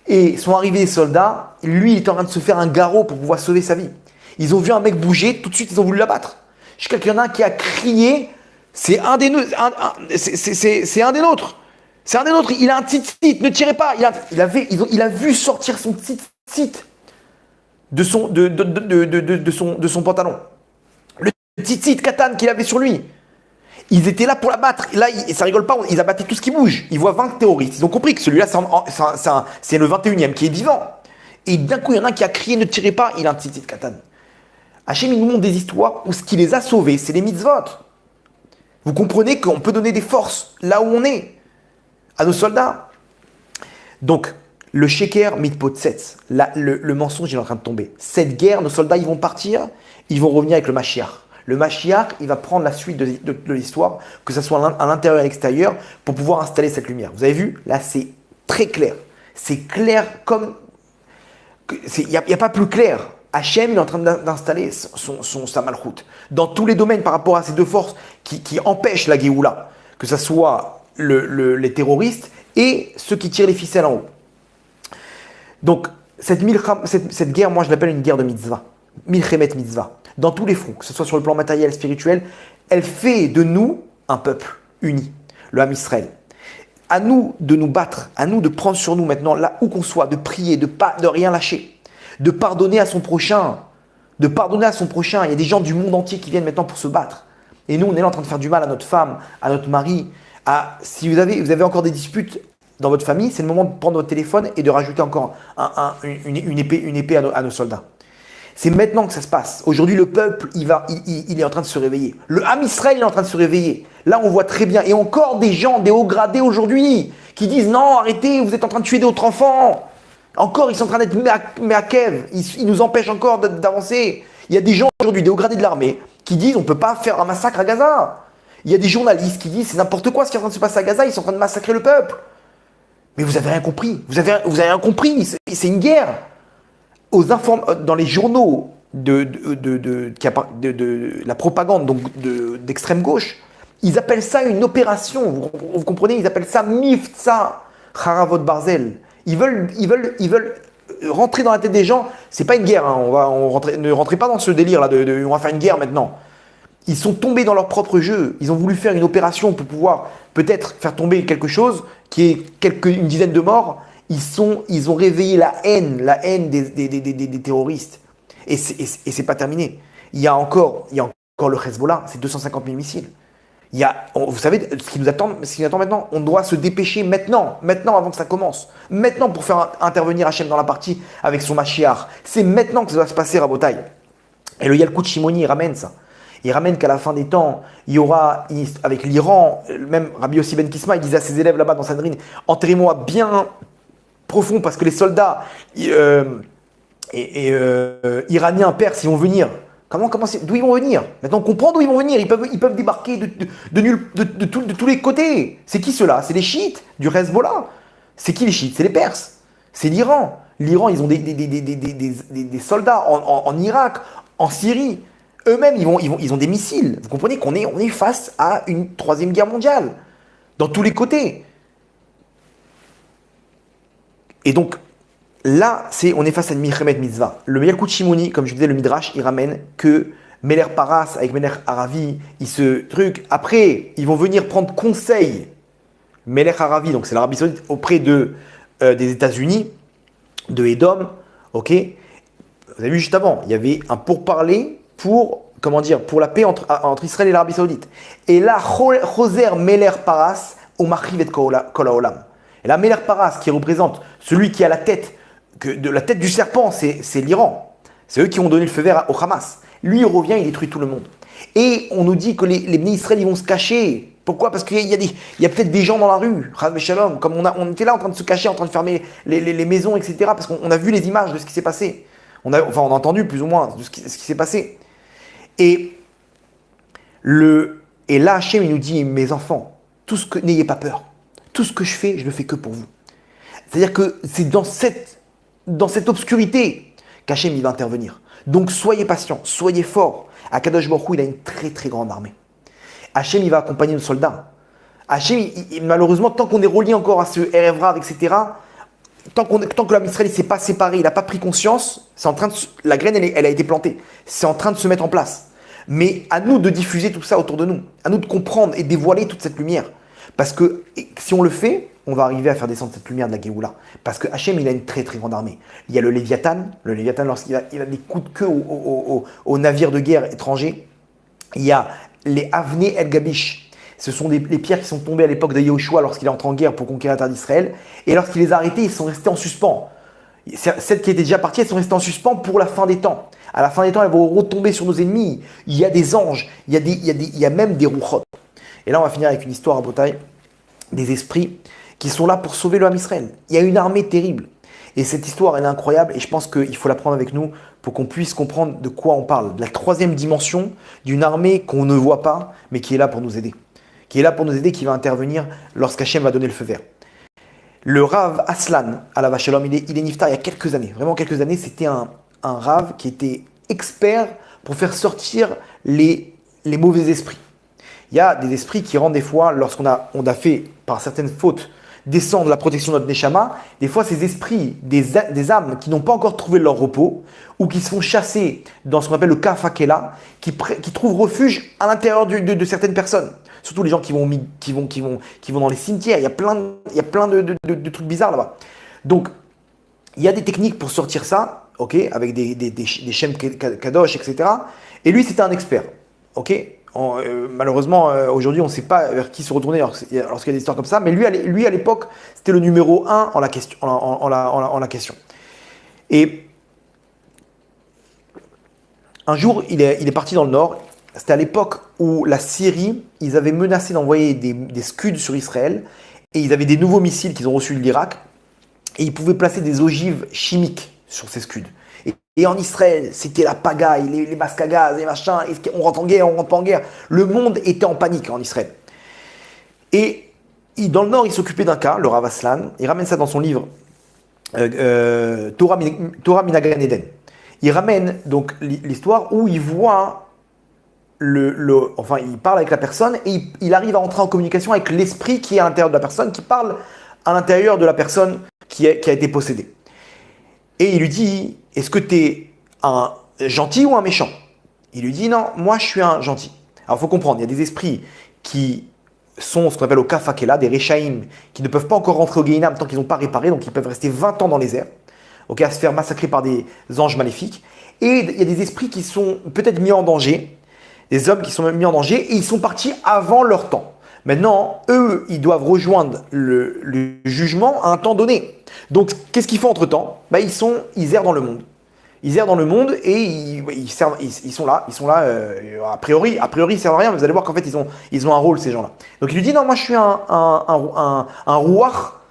Et sont arrivés les soldats. Lui, il était en train de se faire un garrot pour pouvoir sauver sa vie. Ils ont vu un mec bouger. Tout de suite, ils ont voulu l'abattre. Jusqu'à qu'il y en a un qui a crié. C'est un des nôtres. C'est un des nôtres. C'est un des nôtres. Il a un tzitzit. Ne tirez pas. Il a vu sortir son tzitzit de son pantalon. Le tzitzit katan qu'il avait sur lui. Ils étaient là pour l'abattre. Là, ça rigole pas. Ils abattaient tout ce qui bouge. Ils voient 20 terroristes. Ils ont compris que celui-là, c'est le 21e qui est vivant. Et d'un coup, il y en a un qui a crié ne tirez pas. Il a un tzitzit katan. Hachem, il nous montre des histoires où ce qui les a sauvés, c'est les mitzvot. Vous comprenez qu'on peut donner des forces là où on est à nos soldats. Donc, le sheker mitpotsetz, le mensonge, il est en train de tomber. Cette guerre, nos soldats, ils vont partir, ils vont revenir avec le Mashiach. Le Mashiach, il va prendre la suite de l'histoire, que ce soit à l'intérieur et à l'extérieur, pour pouvoir installer cette lumière. Vous avez vu? Là, c'est très clair. C'est clair comme... Il n'y a pas plus clair. Hachem, il est en train d'installer sa malchoute. Dans tous les domaines par rapport à ces deux forces qui empêchent la Géoula, que ce soit les terroristes et ceux qui tirent les ficelles en haut. Donc, cette guerre, moi je l'appelle une guerre de mitzvah. Milchemet mitzvah. Dans tous les fronts, que ce soit sur le plan matériel, spirituel, elle fait de nous un peuple uni, le Ham Israël. À nous de nous battre, à nous de prendre sur nous maintenant, là où qu'on soit, de prier, de rien lâcher, de pardonner à son prochain, Il y a des gens du monde entier qui viennent maintenant pour se battre. Et nous, on est là en train de faire du mal à notre femme, à notre mari. Si vous avez encore des disputes dans votre famille, c'est le moment de prendre votre téléphone et de rajouter encore une épée à nos soldats. C'est maintenant que ça se passe. Aujourd'hui, le peuple, il est en train de se réveiller. Le Ham Israël est en train de se réveiller. Là, on voit très bien. Et encore des gens, des hauts gradés aujourd'hui, qui disent non, arrêtez, vous êtes en train de tuer d'autres enfants. Encore, ils sont en train d'être méakev. Ils nous empêchent encore d'avancer. Il y a des gens aujourd'hui, des hauts gradés de l'armée, qui disent on ne peut pas faire un massacre à Gaza. Il y a des journalistes qui disent c'est n'importe quoi ce qui est en train de se passer à Gaza, ils sont en train de massacrer le peuple. Mais vous avez rien compris. Vous avez rien compris. C'est une guerre. Dans les journaux de la propagande d'extrême gauche, ils appellent ça une opération. Vous comprenez? Ils appellent ça Mifta Haravot Barzel. Ils veulent rentrer dans la tête des gens. C'est pas une guerre. Hein. Ne rentrez pas dans ce délire là. On va faire une guerre maintenant. Ils sont tombés dans leur propre jeu. Ils ont voulu faire une opération pour pouvoir peut-être faire tomber quelque chose qui est une dizaine de morts. Ils ont réveillé la haine des terroristes. Et c'est pas terminé. Il y a encore le Hezbollah, c'est 250 000 missiles. Vous savez, ce qui nous attend maintenant, on doit se dépêcher maintenant avant que ça commence. Maintenant pour faire intervenir Hachem dans la partie avec son Mashiach. C'est maintenant que ça doit se passer, Rabotai. Et le Yalkut Shimoni, il ramène ça. Il ramène qu'à la fin des temps, il y aura, avec l'Iran, même Rabbi Yossi Ben Kisma, il disait à ses élèves là-bas dans Sanhedrin, enterrez-moi bien profond parce que les soldats iraniens, perses, ils vont venir. D'où ils vont venir? Maintenant, on comprend d'où ils vont venir. Ils peuvent débarquer de tous les côtés. C'est qui ceux-là? C'est les chiites du Hezbollah. C'est qui les chiites? C'est les Perses. C'est l'Iran. L'Iran, ils ont des soldats en Irak, en Syrie. Eux-mêmes, ils ont des missiles. Vous comprenez qu'on est face à une troisième guerre mondiale. Dans tous les côtés. Et donc, là, on est face à une Milchemet Mitzvah. Le Yalkut Shimoni, comme je disais, le Midrash, il ramène que Meler Paras avec Meler Aravi, Après, ils vont venir prendre conseil Melech Arabi, donc c'est l'Arabie Saoudite, auprès des États-Unis, de Edom, ok. Vous avez vu juste avant, il y avait un pourparler pour, comment dire, pour la paix entre Israël et l'Arabie Saoudite. Et là, Choser Meler Paras, au Machivet Kol Haolam. Et là, Meler Paras, qui représente celui qui a la tête, de la tête du serpent, c'est l'Iran. C'est eux qui ont donné le feu vert au Hamas. Lui, il revient, il détruit tout le monde. Et on nous dit que les Bnei Israël, ils vont se cacher. Pourquoi? Parce qu'il y a peut-être des gens dans la rue, Chas Shalom, comme on était là en train de se cacher, en train de fermer les maisons, etc. Parce qu'on a vu les images de ce qui s'est passé. On a entendu plus ou moins de ce qui s'est passé. Et là, Hachem, il nous dit, mes enfants, n'ayez pas peur. Tout ce que je fais, je le fais que pour vous. C'est-à-dire que c'est dans cette obscurité qu'Hachem, il va intervenir. Donc, soyez patients, soyez forts. Akadosh Baruch Hu, il a une très très grande armée. Hachem, il va accompagner nos soldats. Hachem, malheureusement, tant qu'on est relié encore à ce Erev Rav, etc., tant que l'homme Israël ne s'est pas séparé, il n'a pas pris conscience, la graine, elle a été plantée. C'est en train de se mettre en place. Mais à nous de diffuser tout ça autour de nous. À nous de comprendre et dévoiler toute cette lumière. Parce que si on le fait, on va arriver à faire descendre cette lumière de la Géoula. Parce que Hachem, il a une très très grande armée. Il y a le Léviathan. Le Léviathan, lorsqu'il a des coups de queue aux navires de guerre étrangers. Il y a les Avnei El Gabish. Ce sont les pierres qui sont tombées à l'époque de Yahushua lorsqu'il est entré en guerre pour conquérir la terre d'Israël. Et lorsqu'il les a arrêtés, ils sont restés en suspens. Celles qui étaient déjà parties, elles sont restées en suspens pour la fin des temps. À la fin des temps, elles vont retomber sur nos ennemis. Il y a des anges, il y a même des rouchotes. Et là, on va finir avec une histoire à Bretagne, des esprits qui sont là pour sauver le Ham Israël. Il y a une armée terrible. Et cette histoire, elle est incroyable et je pense qu'il faut la prendre avec nous pour qu'on puisse comprendre de quoi on parle. De la troisième dimension d'une armée qu'on ne voit pas, mais qui est là pour nous aider. Qui est là pour nous aider, qui va intervenir lorsqu'Hachem va donner le feu vert. Le Rav Aslan, à la Vachelom, il est niftar il y a quelques années. Vraiment quelques années, c'était un Rav qui était expert pour faire sortir les mauvais esprits. Il y a des esprits qui rendent des fois, lorsqu'on a fait, par certaines fautes, descendre la protection de notre Neshama, des fois ces esprits, des âmes qui n'ont pas encore trouvé leur repos, ou qui se font chasser dans ce qu'on appelle le Kafakela, qui trouvent refuge à l'intérieur de certaines personnes. Surtout les gens qui vont dans les cimetières, il y a plein de trucs bizarres là-bas. Donc, il y a des techniques pour sortir ça, ok, avec des Shem Kadosh, etc. Et lui, c'était un expert, ok. Malheureusement, aujourd'hui, on ne sait pas vers qui se retourner lorsqu'il y a des histoires comme ça. Mais lui, à l'époque, c'était le numéro 1 en la question. Et un jour, il est parti dans le nord. C'était à l'époque où la Syrie, ils avaient menacé d'envoyer des Scuds sur Israël. Et ils avaient des nouveaux missiles qu'ils ont reçus de l'Irak. Et ils pouvaient placer des ogives chimiques sur ces Scuds. Et en Israël, c'était la pagaille, les masques à gaz, les machins, on rentre en guerre, on rentre pas en guerre. Le monde était en panique en Israël. Et dans le nord, il s'occupait d'un cas, le Rav Aslan. Il ramène ça dans son livre Torah Minagan Eden. Il ramène donc l'histoire où il voit enfin, il parle avec la personne et il arrive à entrer en communication avec l'esprit qui est à l'intérieur de la personne, qui parle à l'intérieur de la personne qui a été possédée. Et il lui dit, est-ce que tu es un gentil ou un méchant? Il lui dit, non, moi je suis un gentil. Alors il faut comprendre, il y a des esprits qui sont ce qu'on appelle au Kafakela, des Rechaim, qui ne peuvent pas encore rentrer au Gehinam tant qu'ils n'ont pas réparé, donc ils peuvent rester 20 ans dans les airs, à se faire massacrer par des anges maléfiques. Et il y a des esprits qui sont peut-être mis en danger, des hommes qui sont mis en danger, et ils sont partis avant leur temps. Maintenant, eux, ils doivent rejoindre le jugement à un temps donné. Donc, qu'est-ce qu'ils font entre-temps? Ils errent dans le monde. Ils errent dans le monde et ils sont là. A priori, ils servent à rien, mais vous allez voir qu'en fait, ils ont un rôle, ces gens-là. Donc, il lui dit, non, moi, je suis un rouar.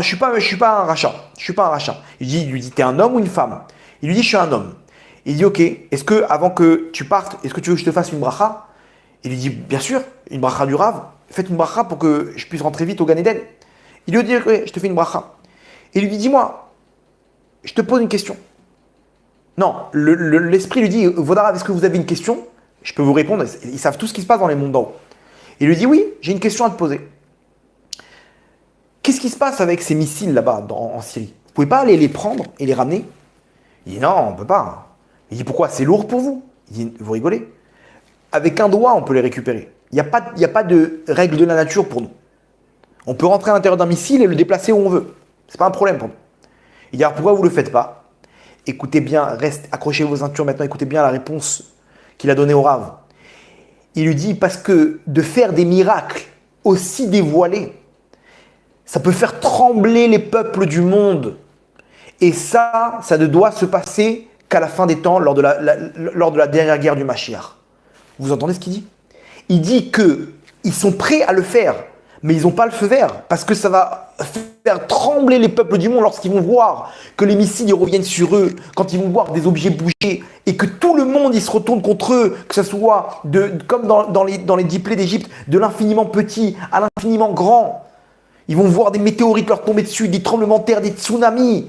Je suis pas un rachat. Je suis pas un rachat. Il lui dit, t'es un homme ou une femme? Il lui dit, je suis un homme. Il dit, ok, est-ce que, avant que tu partes, est-ce que tu veux que je te fasse une bracha? Il lui dit, bien sûr, une bracha du Rav. Faites une bracha pour que je puisse rentrer vite au Gan Eden. Il lui dit, ok, je te fais une bracha. Et il lui dit, dis-moi, je te pose une question. Non, l'esprit lui dit, Vodarav, est-ce que vous avez une question? Je peux vous répondre. Ils savent tout ce qui se passe dans les mondes d'en haut. Il lui dit, oui, j'ai une question à te poser. Qu'est-ce qui se passe avec ces missiles là-bas en Syrie? Vous pouvez pas aller les prendre et les ramener? Il dit, non, on ne peut pas. Il dit, pourquoi? C'est lourd pour vous? Il dit, vous rigolez? Avec un doigt, on peut les récupérer. Il n'y a pas de règle de la nature pour nous. On peut rentrer à l'intérieur d'un missile et le déplacer où on veut. C'est pas un problème pour nous. Il dit alors pourquoi vous ne le faites pas? Écoutez bien, accrochez vos ceintures maintenant, écoutez bien la réponse qu'il a donnée au Rav. Il lui dit parce que de faire des miracles aussi dévoilés, ça peut faire trembler les peuples du monde. Et ça ne doit se passer qu'à la fin des temps, lors de la dernière guerre du Mashiach. Vous entendez ce qu'il dit? Il dit qu'ils sont prêts à le faire, mais ils n'ont pas le feu vert, parce que ça va faire trembler les peuples du monde lorsqu'ils vont voir que les missiles ils reviennent sur eux, quand ils vont voir des objets bouger, et que tout le monde il se retourne contre eux, que ce soit comme dans les 10 plaies d'Égypte, de l'infiniment petit à l'infiniment grand. Ils vont voir des météorites leur tomber dessus, des tremblements de terre, des tsunamis.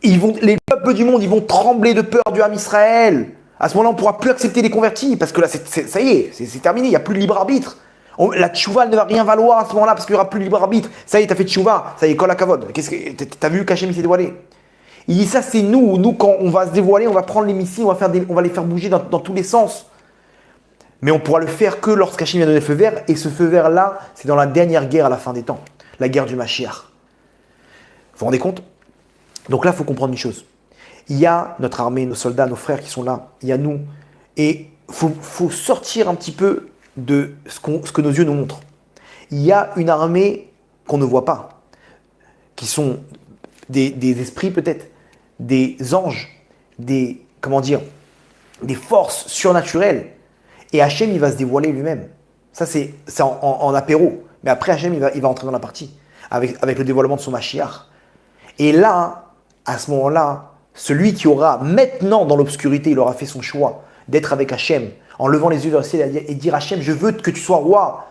Les peuples du monde, ils vont trembler de peur du Ham Israël. À ce moment-là, on ne pourra plus accepter les convertis, parce que là, ça y est, c'est terminé, il n'y a plus de libre arbitre. La tchouva ne va rien valoir à ce moment-là, parce qu'il n'y aura plus de libre arbitre. Ça y est, tu as fait tchouva, ça y est, kol hakavod. T'as vu qu'Hachem s'est dévoilé? Il dit ça, c'est nous. Nous, quand on va se dévoiler, on va prendre les missiles, on va les faire bouger dans tous les sens. Mais on pourra le faire que lorsqu'Hachem vient donner le feu vert, et ce feu vert-là, c'est dans la dernière guerre à la fin des temps, la guerre du Mashiach. Vous vous rendez compte? Donc là, il faut comprendre une chose. Il y a notre armée, nos soldats, nos frères qui sont là. Il y a nous. Et il faut sortir un petit peu de ce que nos yeux nous montrent. Il y a une armée qu'on ne voit pas, qui sont des esprits peut-être, des anges, des forces surnaturelles. Et Hachem, il va se dévoiler lui-même. Ça, c'est en apéro. Mais après, Hachem, il va entrer dans la partie, avec le dévoilement de son Mashiach. Et là, à ce moment-là, celui qui aura maintenant dans l'obscurité, il aura fait son choix d'être avec Hachem, en levant les yeux vers le ciel et dire Hachem, je veux que tu sois roi.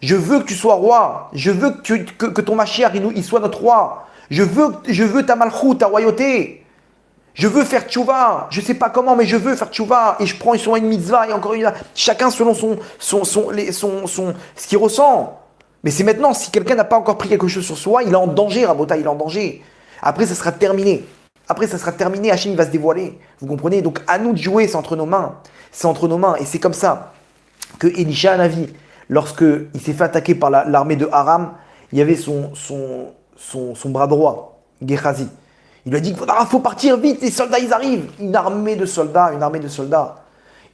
Je veux que tu sois roi. Je veux que ton Mashiach, il soit notre roi. Je veux ta malchoute, ta royauté. Je veux faire tchouva. Je ne sais pas comment, mais je veux faire tchouva. Et je prends une mitzvah et encore une. Chacun selon ce qu'il ressent. Mais c'est maintenant, si quelqu'un n'a pas encore pris quelque chose sur soi, il est en danger, Rabota, il est en danger. Après, ça sera terminé. Hachem, il va se dévoiler. Vous comprenez? Donc, à nous de jouer, c'est entre nos mains. C'est entre nos mains. Et c'est comme ça que Elisha Hanavi, lorsqu'il s'est fait attaquer par l'armée de Aram, il y avait son bras droit, Gehazi. Il lui a dit qu'il faut partir vite, les soldats, ils arrivent. Une armée de soldats.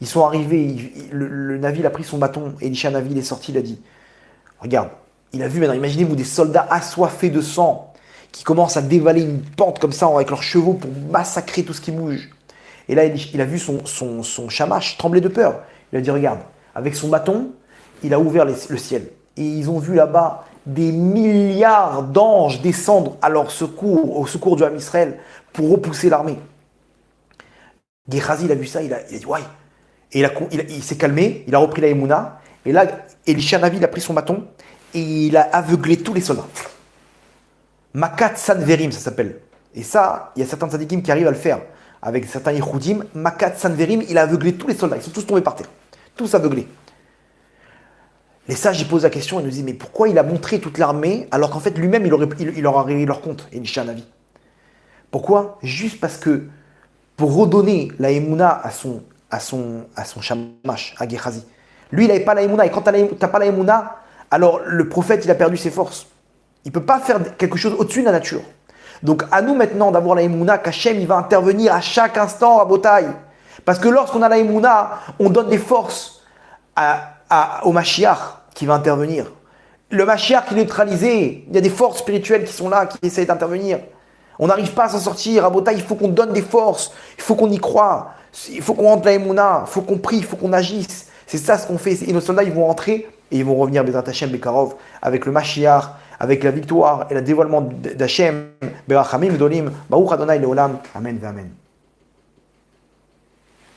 Ils sont arrivés, le Navi, il a pris son bâton. Elisha Hanavi, il est sorti, il a dit, regarde, il a vu maintenant, imaginez-vous des soldats assoiffés de sang, qui commencent à dévaler une pente comme ça avec leurs chevaux pour massacrer tout ce qui bouge. Et là, il a vu son shamash trembler de peur. Il a dit, regarde, avec son bâton, il a ouvert le ciel. Et ils ont vu là-bas des milliards d'anges descendre à leur secours, au secours du Ham Israël, pour repousser l'armée. Gehazi, il a vu ça, il a dit, ouais. Et il s'est calmé, il a repris la Emouna. Et là, Elisha Hanavi, il a pris son bâton et il a aveuglé tous les soldats. Makat Sanverim, ça s'appelle. Et ça, il y a certains tzadikim qui arrivent à le faire. Avec certains yichoudim, Makat Sanverim, il a aveuglé tous les soldats. Ils sont tous tombés par terre. Tous aveuglés. Les sages, ils posent la question et nous disent, mais pourquoi il a montré toute l'armée alors qu'en fait, lui-même, il leur a réglé leur compte, Elisha Hanavi. Pourquoi? Juste parce que, pour redonner la Emouna à son shamash, à Gehazi. Lui, il n'avait pas la Emouna. Et quand tu n'as pas la Emouna, alors le prophète, il a perdu ses forces. Il ne peut pas faire quelque chose au-dessus de la nature. Donc, à nous maintenant d'avoir la Emouna, qu'Hachem, il va intervenir à chaque instant à Botaï. Parce que lorsqu'on a la Emouna, on donne des forces au Mashiach qui va intervenir. Le Mashiach qui est neutralisé, il y a des forces spirituelles qui sont là, qui essayent d'intervenir. On n'arrive pas à s'en sortir. À Botaï, il faut qu'on donne des forces, il faut qu'on y croie, il faut qu'on rentre la Emouna, il faut qu'on prie, il faut qu'on agisse. C'est ça ce qu'on fait. Et nos soldats, ils vont rentrer et ils vont revenir, Bezrat Hashem, Bekarov, avec le Mashiach, avec la victoire et le dévoilement d'Hachem, Berachamim, Dolim, Baruch Adonai Leolam, Amen, Amen.